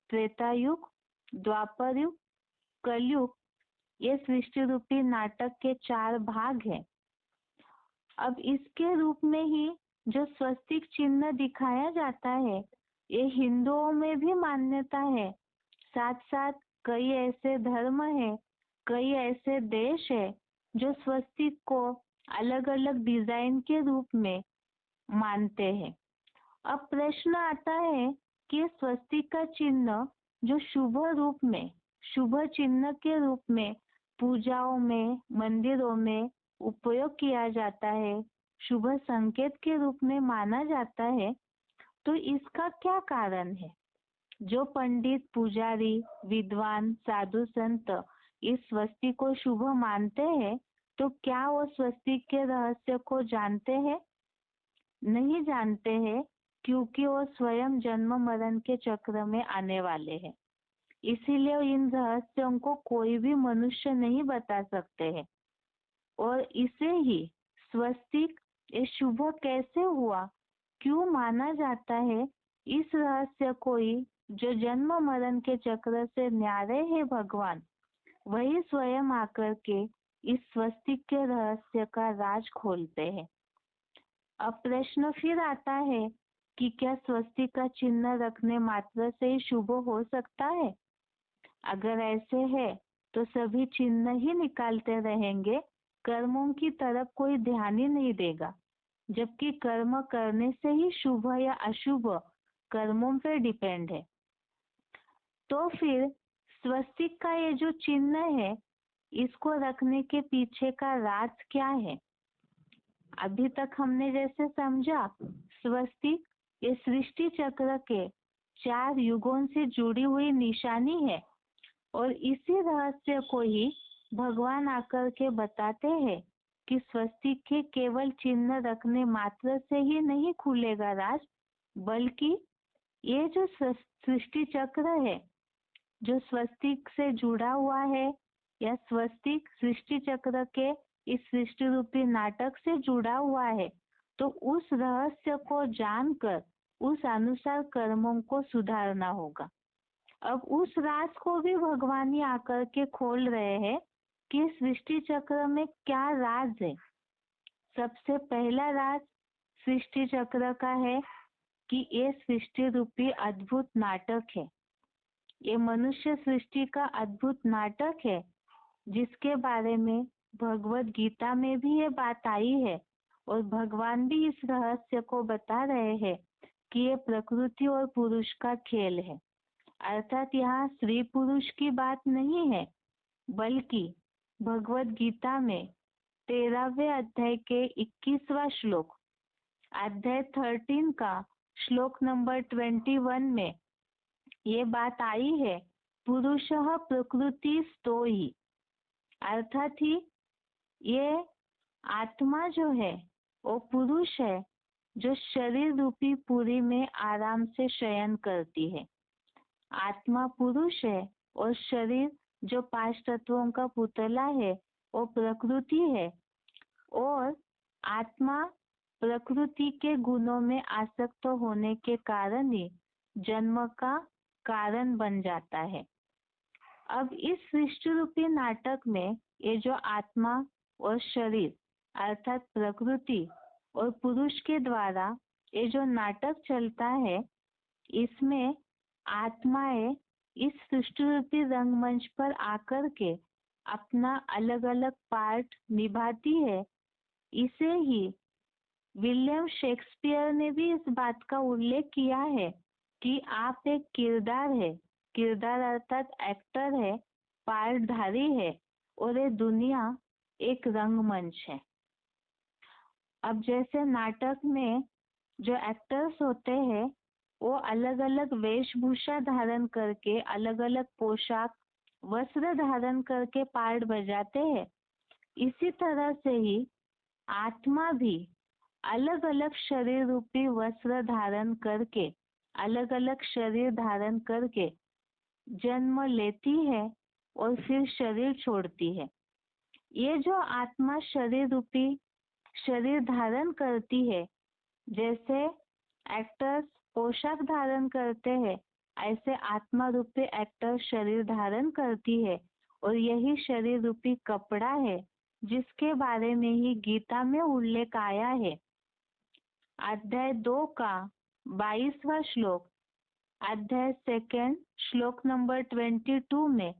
त्रेतायुग, द्वापर युग, कलयुग, ये सृष्टि रूपी नाटक के 4 भाग हैं। अब इसके रूप में ही जो स्वस्तिक चिन्ह दिखाया जाता है, ये हिंदुओं में भी मान्यता है। साथ साथ कई ऐसे धर्म है, कई ऐसे देश है जो स्वस्तिक को अलग अलग डिजाइन के रूप में मानते हैं। अब प्रश्न आता है कि स्वस्तिक का चिन्ह जो शुभ रूप में, शुभ चिन्ह के रूप में पूजाओं में, मंदिरों में उपयोग किया जाता है, शुभ संकेत के रूप में माना जाता है, तो इसका क्या कारण है? जो पंडित, पुजारी, विद्वान, साधु संत इस स्वस्तिक को शुभ मानते हैं, तो क्या वो स्वस्तिक के रहस्य को जानते हैं? नहीं जानते हैं, क्योंकि वो स्वयं जन्म मरण के चक्र में आने वाले हैं। इसीलिए इन रहस्यों को कोई भी मनुष्य नहीं बता सकते हैं। और इसे ही स्वस्तिक ये शुभ कैसे हुआ, क्यों माना जाता है, इस रहस्य को ही जो जन्म मरण के चक्र से न्यारे है भगवान, वही स्वयं आकर के इस स्वस्तिक के रहस्य का राज खोलते हैं। अब प्रश्न फिर आता है कि क्या स्वस्तिक का चिन्ह रखने मात्र से ही शुभ हो सकता है? अगर ऐसे है तो सभी चिन्ह ही निकालते रहेंगे, कर्मों की तरफ कोई ध्यान ही नहीं देगा, जबकि कर्म करने से ही शुभ या अशुभ कर्मों पे डिपेंड है। तो फिर स्वस्तिक का ये जो चिन्ह है, इसको रखने के पीछे का राज क्या है? अभी तक हमने जैसे समझा, स्वस्तिक ये सृष्टि चक्र के 4 युगों से जुड़ी हुई निशानी है, और इसी रहस्य को ही भगवान आकर के बताते हैं कि स्वस्तिक के केवल चिन्ह रखने मात्र से ही नहीं खुलेगा राज, बल्कि ये जो सृष्टि चक्र है, जो स्वस्तिक से जुड़ा हुआ है, या स्वस्तिक सृष्टि चक्र के इस सृष्टि रूपी नाटक से जुड़ा हुआ है, तो उस रहस्य को जानकर उस अनुसार कर्मों को सुधारना होगा। अब उस राज को भी भगवान ही आकर के खोल रहे हैं कि सृष्टि चक्र में क्या राज है। सबसे पहला राज सृष्टि चक्र का है कि ये सृष्टि रूपी अद्भुत नाटक है, ये मनुष्य सृष्टि का अद्भुत नाटक है, जिसके बारे में भगवत गीता में भी ये बात आई है, और भगवान भी इस रहस्य को बता रहे हैं कि ये प्रकृति और पुरुष का खेल है। अर्थात यहाँ स्त्री पुरुष की बात नहीं है, बल्कि भगवत गीता में 13वें अध्याय के 21वां श्लोक, अध्याय 13 का श्लोक नंबर 21 में ये बात आई है, पुरुषः प्रकृति स्तो ही। अर्थात ही ये आत्मा जो है वो पुरुष है, जो शरीर रूपी पुरी में आराम से शयन करती है। आत्मा पुरुष है और शरीर जो 5 तत्वों का पुतला है वो प्रकृति है, और आत्मा प्रकृति के गुणों में आसक्त होने के कारण ही जन्म का कारण बन जाता है। अब इस सृष्टि रूपी नाटक में ये जो आत्मा और शरीर अर्थात प्रकृति और पुरुष के द्वारा ये जो नाटक चलता है, इसमें आत्माएं इस सृष्टि रूपी रंगमंच पर आकर के अपना अलग अलग पार्ट निभाती है। इसे ही विलियम शेक्सपियर ने भी इस बात का उल्लेख किया है कि आप एक किरदार है, किरदार अर्थात एक्टर है, पार्टधारी है, और ये दुनिया एक रंगमंच है। अब जैसे नाटक में जो एक्टर्स होते हैं वो अलग अलग वेशभूषा धारण करके, अलग अलग पोशाक वस्त्र धारण करके पार्ट बजाते हैं, इसी तरह से ही आत्मा भी अलग अलग शरीर रूपी वस्त्र धारण करके अलग अलग शरीर धारण करके जन्म लेती है और फिर शरीर छोड़ती है। ये जो आत्मा शरीर रूपी शरीर धारण करती है, जैसे एक्टर्स पोशाक धारण करते हैं, ऐसे आत्मा रूपी एक्टर शरीर धारण करती है और यही शरीर रूपी कपड़ा है जिसके बारे में ही गीता में उल्लेख आया है। अध्याय 2 का 22वां श्लोक, अध्याय 2 श्लोक नंबर 22 में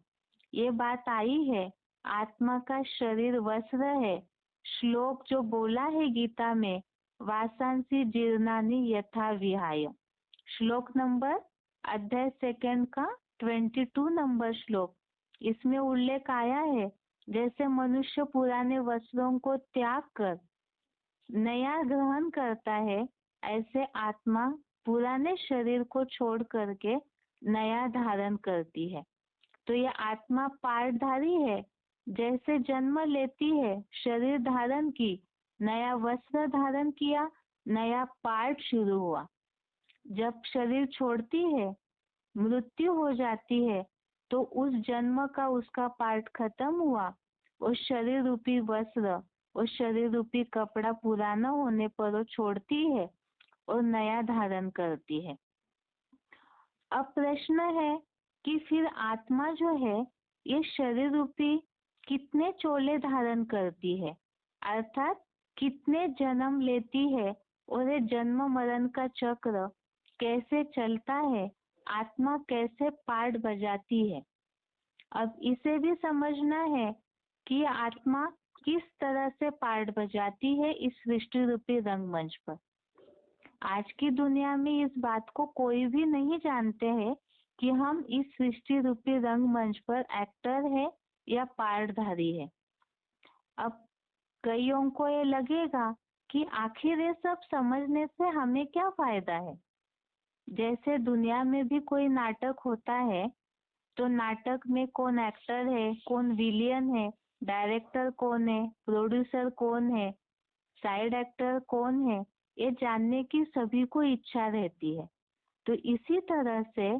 ये बात आई है। आत्मा का शरीर वस्त्र है। श्लोक जो बोला है गीता में, वासांसी जीर्णानि यथा विहाय। श्लोक नंबर अध्याय 2 का 22 नंबर श्लोक, इसमें उल्लेख आया है जैसे मनुष्य पुराने वस्त्रों को त्याग कर नया ग्रहण करता है, ऐसे आत्मा पुराने शरीर को छोड़ करके नया धारण करती है। तो यह आत्मा पार्टधारी है। जैसे जन्म लेती है, शरीर धारण की, नया वस्त्र धारण किया, नया पार्ट शुरू हुआ। जब शरीर छोड़ती है, मृत्यु हो जाती है, तो उस जन्म का उसका पार्ट खत्म हुआ। उस शरीर रूपी वस्त्र, उस शरीर रूपी कपड़ा पुराना होने पर वो छोड़ती है और नया धारण करती है। अब प्रश्न है कि फिर आत्मा जो है ये शरीर रूपी कितने चोले धारण करती है, अर्थात कितने जन्म लेती है और ये जन्म मरण का चक्र कैसे चलता है, आत्मा कैसे पार्ट बजाती है। अब इसे भी समझना है कि आत्मा किस तरह से पार्ट बजाती है इस सृष्टि रूपी रंगमंच पर। आज की दुनिया में इस बात को कोई भी नहीं जानते हैं कि हम इस सृष्टि रूपी रंगमंच पर एक्टर है या पार्टधारी है। अब कईयों को ये लगेगा कि आखिर ये सब समझने से हमें क्या फायदा है। जैसे दुनिया में भी कोई नाटक होता है तो नाटक में कौन एक्टर है, कौन विलियन है, डायरेक्टर कौन है, प्रोड्यूसर कौन है, साइड एक्टर कौन है, ये जानने की सभी को इच्छा रहती है। तो इसी तरह से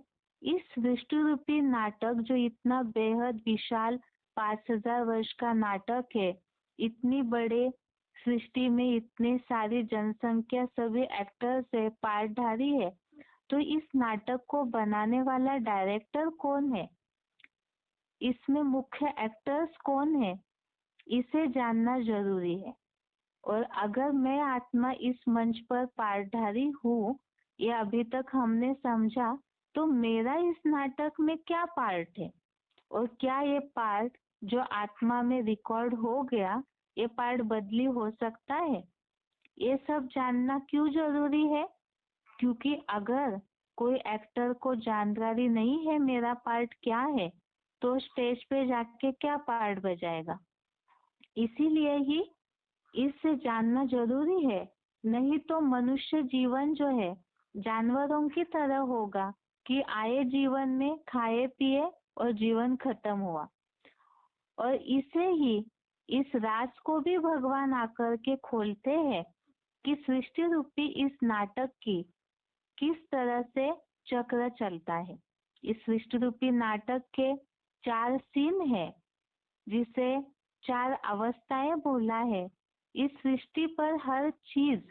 इस सृष्टि रूपी नाटक जो इतना बेहद विशाल 5000 वर्ष का नाटक है, इतनी बड़े सृष्टि में इतनी सारी जनसंख्या, सभी एक्टर्स है, पार्टधारी है, तो इस नाटक को बनाने वाला डायरेक्टर कौन है, इसमें मुख्य एक्टर्स कौन है, इसे जानना जरूरी है। और अगर मैं आत्मा इस मंच पर पार्टधारी हूँ, ये अभी तक हमने समझा, तो मेरा इस नाटक में क्या पार्ट है और क्या ये पार्ट जो आत्मा में रिकॉर्ड हो गया, ये पार्ट बदली हो सकता है। ये सब जानना क्यों जरूरी है? क्योंकि अगर कोई एक्टर को जानकारी नहीं है मेरा पार्ट क्या है, तो स्टेज पे जाके क्या पार्ट बजाएगा। इसीलिए ही इससे जानना जरूरी है, नहीं तो मनुष्य जीवन जो है जानवरों की तरह होगा कि आए जीवन में खाए पिए और जीवन खत्म हुआ। और इसे ही इस राज को भी भगवान आकर के खोलते हैं कि सृष्टि रूपी इस नाटक की किस तरह से चक्र चलता है। इस सृष्टि रूपी नाटक के 4 सीन है, जिसे 4 अवस्थाएं बोला है। इस सृष्टि पर हर चीज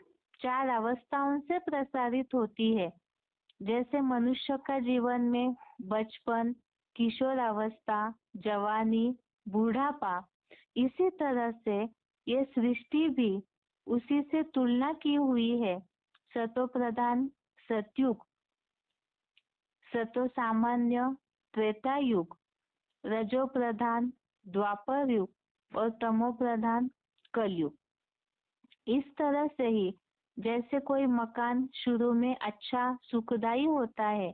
4 अवस्थाओं से प्रसारित होती है। जैसे मनुष्य का जीवन में बचपन, किशोर अवस्था, जवानी, बूढ़ापा, इसी तरह से ये सृष्टि भी उसी से तुलना की हुई है। सतो प्रधान सतयुग, सतो सामान्य त्रेता युग, रजो प्रधान द्वापर युग और तमो प्रधान कलयुग। इस तरह से ही जैसे कोई मकान शुरू में अच्छा सुखदायी होता है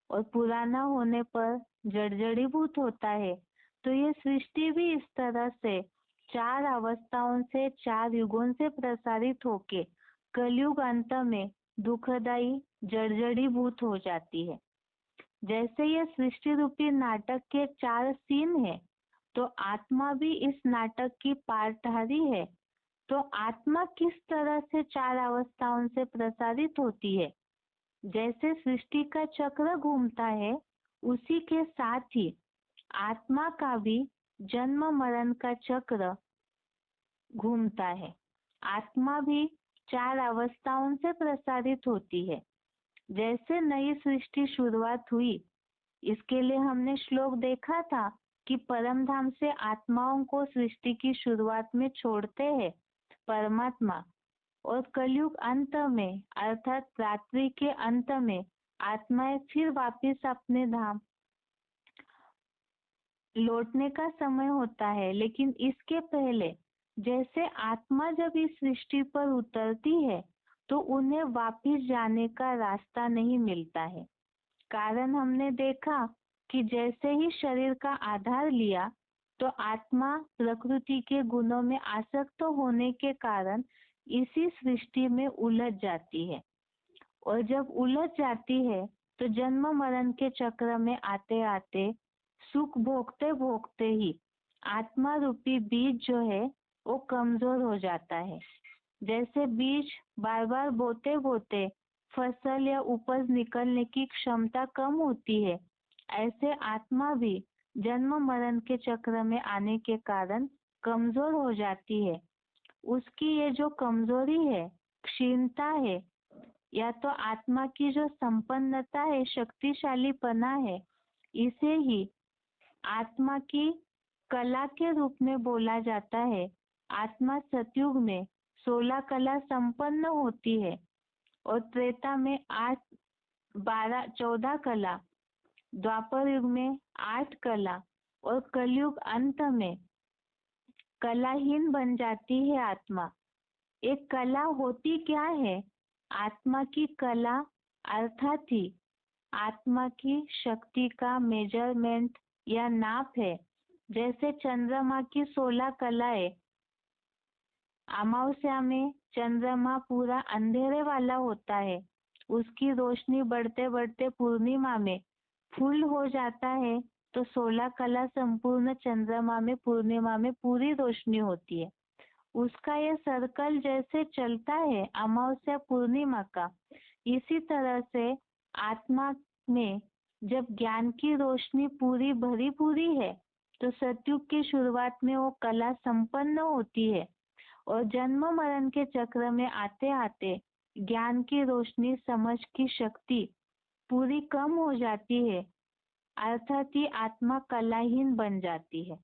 और पुराना होने पर जर्जरीभूत होता है, तो ये सृष्टि भी इस तरह से 4 अवस्थाओं से 4 युगों से प्रसारित होके कलयुग अंत में दुखदायी जर्जरीभूत हो जाती है। जैसे ये सृष्टि रूपी नाटक के 4 सीन है, तो आत्मा भी इस नाटक की पार्टधारी है। तो आत्मा किस तरह से 4 अवस्थाओं से प्रसारित होती है, जैसे सृष्टि का चक्र घूमता है, उसी के साथ ही आत्मा का भी जन्म मरण का चक्र घूमता है। आत्मा भी 4 अवस्थाओं से प्रसारित होती है। जैसे नई सृष्टि शुरुआत हुई, इसके लिए हमने श्लोक देखा था कि परम धाम से आत्माओं को सृष्टि की शुरुआत में छोड़ते हैं परमात्मा, और कलयुग अंत में अर्थात रात्रि के अंत में आत्माएं फिर वापस अपने धाम लौटने का समय होता है। लेकिन इसके पहले जैसे आत्मा जब इस सृष्टि पर उतरती है तो उन्हें वापस जाने का रास्ता नहीं मिलता है। कारण हमने देखा कि जैसे ही शरीर का आधार लिया तो आत्मा प्रकृति के गुणों में आसक्त होने के कारण इसी सृष्टि में उलझ जाती है, और जब उलझ जाती है तो जन्म मरण के चक्र में आते आते सुख भोगते भोगते ही आत्मा रूपी बीज जो है वो कमजोर हो जाता है। जैसे बीज बार बार बोते बोते फसल या उपज निकलने की क्षमता कम होती है, ऐसे आत्मा भी जन्म मरण के चक्र में आने के कारण कमजोर हो जाती है। उसकी ये जो कमजोरी है, क्षीणता है, या तो आत्मा की जो संपन्नता है, शक्तिशालीपना है, इसे ही आत्मा की कला के रूप में बोला जाता है। आत्मा सतयुग में 16 कला संपन्न होती है और त्रेता में 8, 12, 14 कला, द्वापर युग में 8 कला और कलयुग अंत में कलाहीन बन जाती है आत्मा। एक कला होती क्या है? आत्मा की कला अर्थात ही आत्मा की शक्ति का मेजरमेंट या नाप है। जैसे चंद्रमा की 16 कलाएं, अमावस्या में चंद्रमा पूरा अंधेरे वाला होता है, उसकी रोशनी बढ़ते बढ़ते पूर्णिमा में फुल हो जाता है, तो 16 कला संपूर्ण चंद्रमा में पूर्णिमा में पूरी रोशनी होती है। उसका ये सर्कल जैसे चलता है अमावस्या पूर्णिमा का, इसी तरह से आत्मा में जब ज्ञान की रोशनी पूरी भरी पूरी है तो सतयुग की शुरुआत में वो कला संपन्न होती है, और जन्म मरण के चक्र में आते आते ज्ञान की रोशनी, समझ की शक्ति पूरी कम हो जाती है, अर्थात ही आत्मा कलाहीन बन जाती है।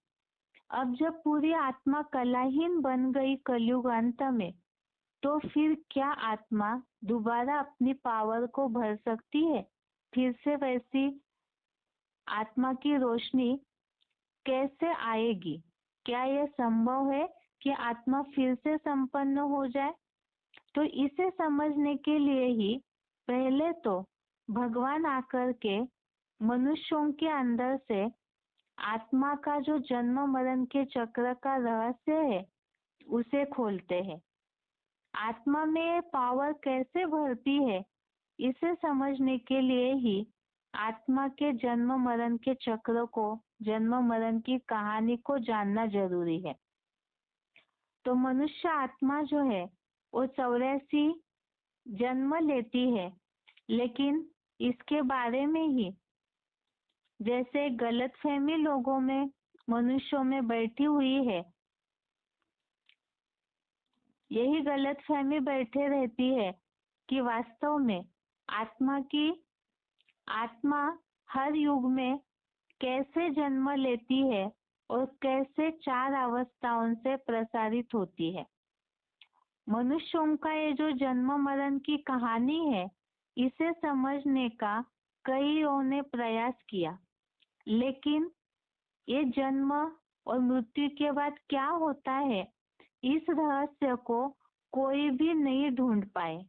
अब जब पूरी आत्मा कलाहीन बन गई कलयुग अंत में, तो फिर क्या आत्मा दोबारा अपनी पावर को भर सकती है? फिर से वैसी आत्मा की रोशनी कैसे आएगी? क्या यह संभव है कि आत्मा फिर से संपन्न हो जाए? तो इसे समझने के लिए ही पहले तो भगवान आकर के मनुष्यों के अंदर से आत्मा का जो जन्म मरण के चक्र का रहस्य है उसे खोलते हैं। आत्मा में पावर कैसे भरती है, इसे समझने के लिए ही आत्मा के जन्म मरण के चक्र को, जन्म मरण की कहानी को जानना जरूरी है। तो मनुष्य आत्मा जो है वो 84 जन्म लेती है, लेकिन इसके बारे में ही जैसे गलतफहमी लोगों में, मनुष्यों में बैठी हुई है, यही गलतफहमी बैठे रहती है कि वास्तव में आत्मा हर युग में कैसे जन्म लेती है और कैसे 4 अवस्थाओं से प्रसारित होती है। मनुष्यों का ये जो जन्म मरण की कहानी है, इसे समझने का कईयों ने प्रयास किया, लेकिन ये जन्म और मृत्यु के बाद क्या होता है, इस रहस्य को कोई भी नहीं ढूंढ पाए।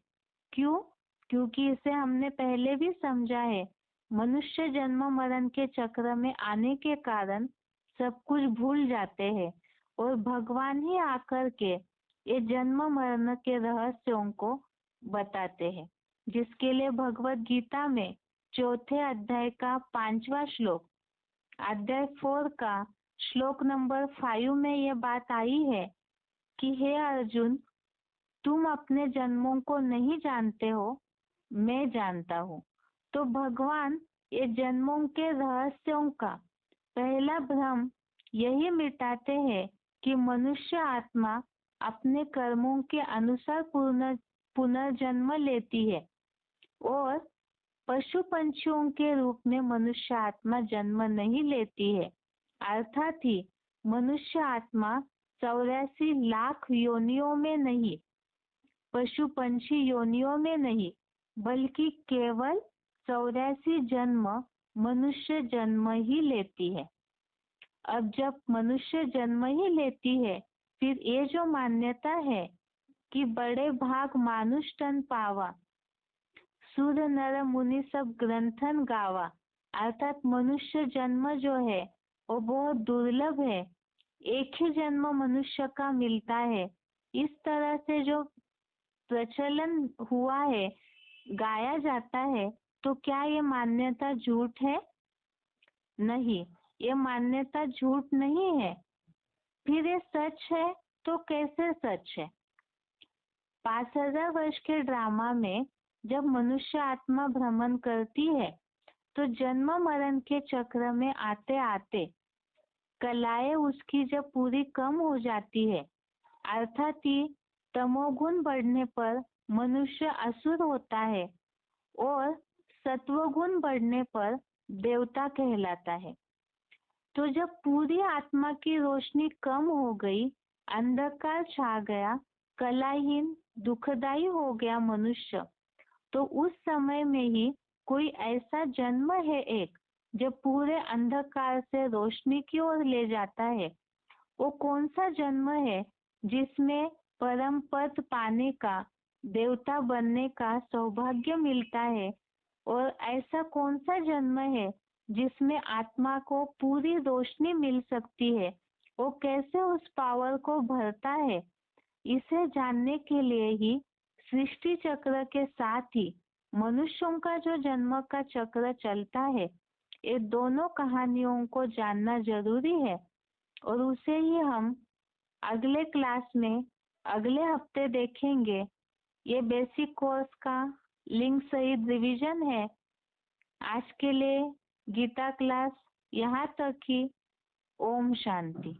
क्यों? क्योंकि इसे हमने पहले भी समझा है। मनुष्य जन्म मरण के चक्र में आने के कारण सब कुछ भूल जाते हैं, और भगवान ही आकर के ये जन्म मरण के रहस्यों को बताते हैं, जिसके लिए भगवत गीता में 4थे अध्याय का 5वां श्लोक, अध्याय 4 का श्लोक नंबर 5 में यह बात आई है कि हे अर्जुन, तुम अपने जन्मों को नहीं जानते हो, मैं जानता हूँ। तो भगवान ये जन्मों के रहस्यों का पहला भ्रम यही मिटाते हैं कि मनुष्य आत्मा अपने कर्मों के अनुसार पुनर्जन्म लेती है और पशु पंछियों के रूप में मनुष्य आत्मा जन्म नहीं लेती है। अर्थात ही मनुष्य आत्मा 84 लाख योनियों में नहीं, पशु पंछी योनियों में नहीं, बल्कि केवल 84 जन्म मनुष्य जन्म ही लेती है। अब जब मनुष्य जन्म ही लेती है, फिर ये जो मान्यता है कि बड़े भाग मानुष तन पावा, सूर नर मुनि सब ग्रंथन गावा, अर्थात मनुष्य जन्म जो है वो बहुत दुर्लभ है, एक ही जन्म मनुष्य का मिलता है। इस तरह से जो प्रचलन हुआ है, गाया जाता है, तो क्या ये मान्यता झूठ है? नहीं, ये मान्यता झूठ नहीं है। फिर ये सच है तो कैसे सच है? 5000 वर्ष के ड्रामा में जब मनुष्य आत्मा भ्रमण करती है, तो जन्म मरण के चक्र में आते आते कलाएं उसकी जब पूरी कम हो जाती है, अर्थात ही तमोगुण बढ़ने पर मनुष्य असुर होता है और सत्वगुण बढ़ने पर देवता कहलाता है। तो जब पूरी आत्मा की रोशनी कम हो गई, अंधकार छा गया, कलाहीन दुखदाई हो गया मनुष्य, तो उस समय में ही कोई ऐसा जन्म है एक जब पूरे अंधकार से रोशनी की ओर ले जाता है। वो कौन सा जन्म है जिसमें परम पद पाने का, देवता बनने का सौभाग्य मिलता है? और ऐसा कौन सा जन्म है जिसमें आत्मा को पूरी रोशनी मिल सकती है? वो कैसे उस पावर को भरता है? इसे जानने के लिए ही सृष्टि चक्र के साथ ही मनुष्यों का जो जन्म का चक्र चलता है, ये दोनों कहानियों को जानना जरूरी है। और उसे ही हम अगले क्लास में अगले हफ्ते देखेंगे। ये बेसिक कोर्स का लिंक सहित रिवीजन है। आज के लिए गीता क्लास यहाँ तक ही। ओम शांति।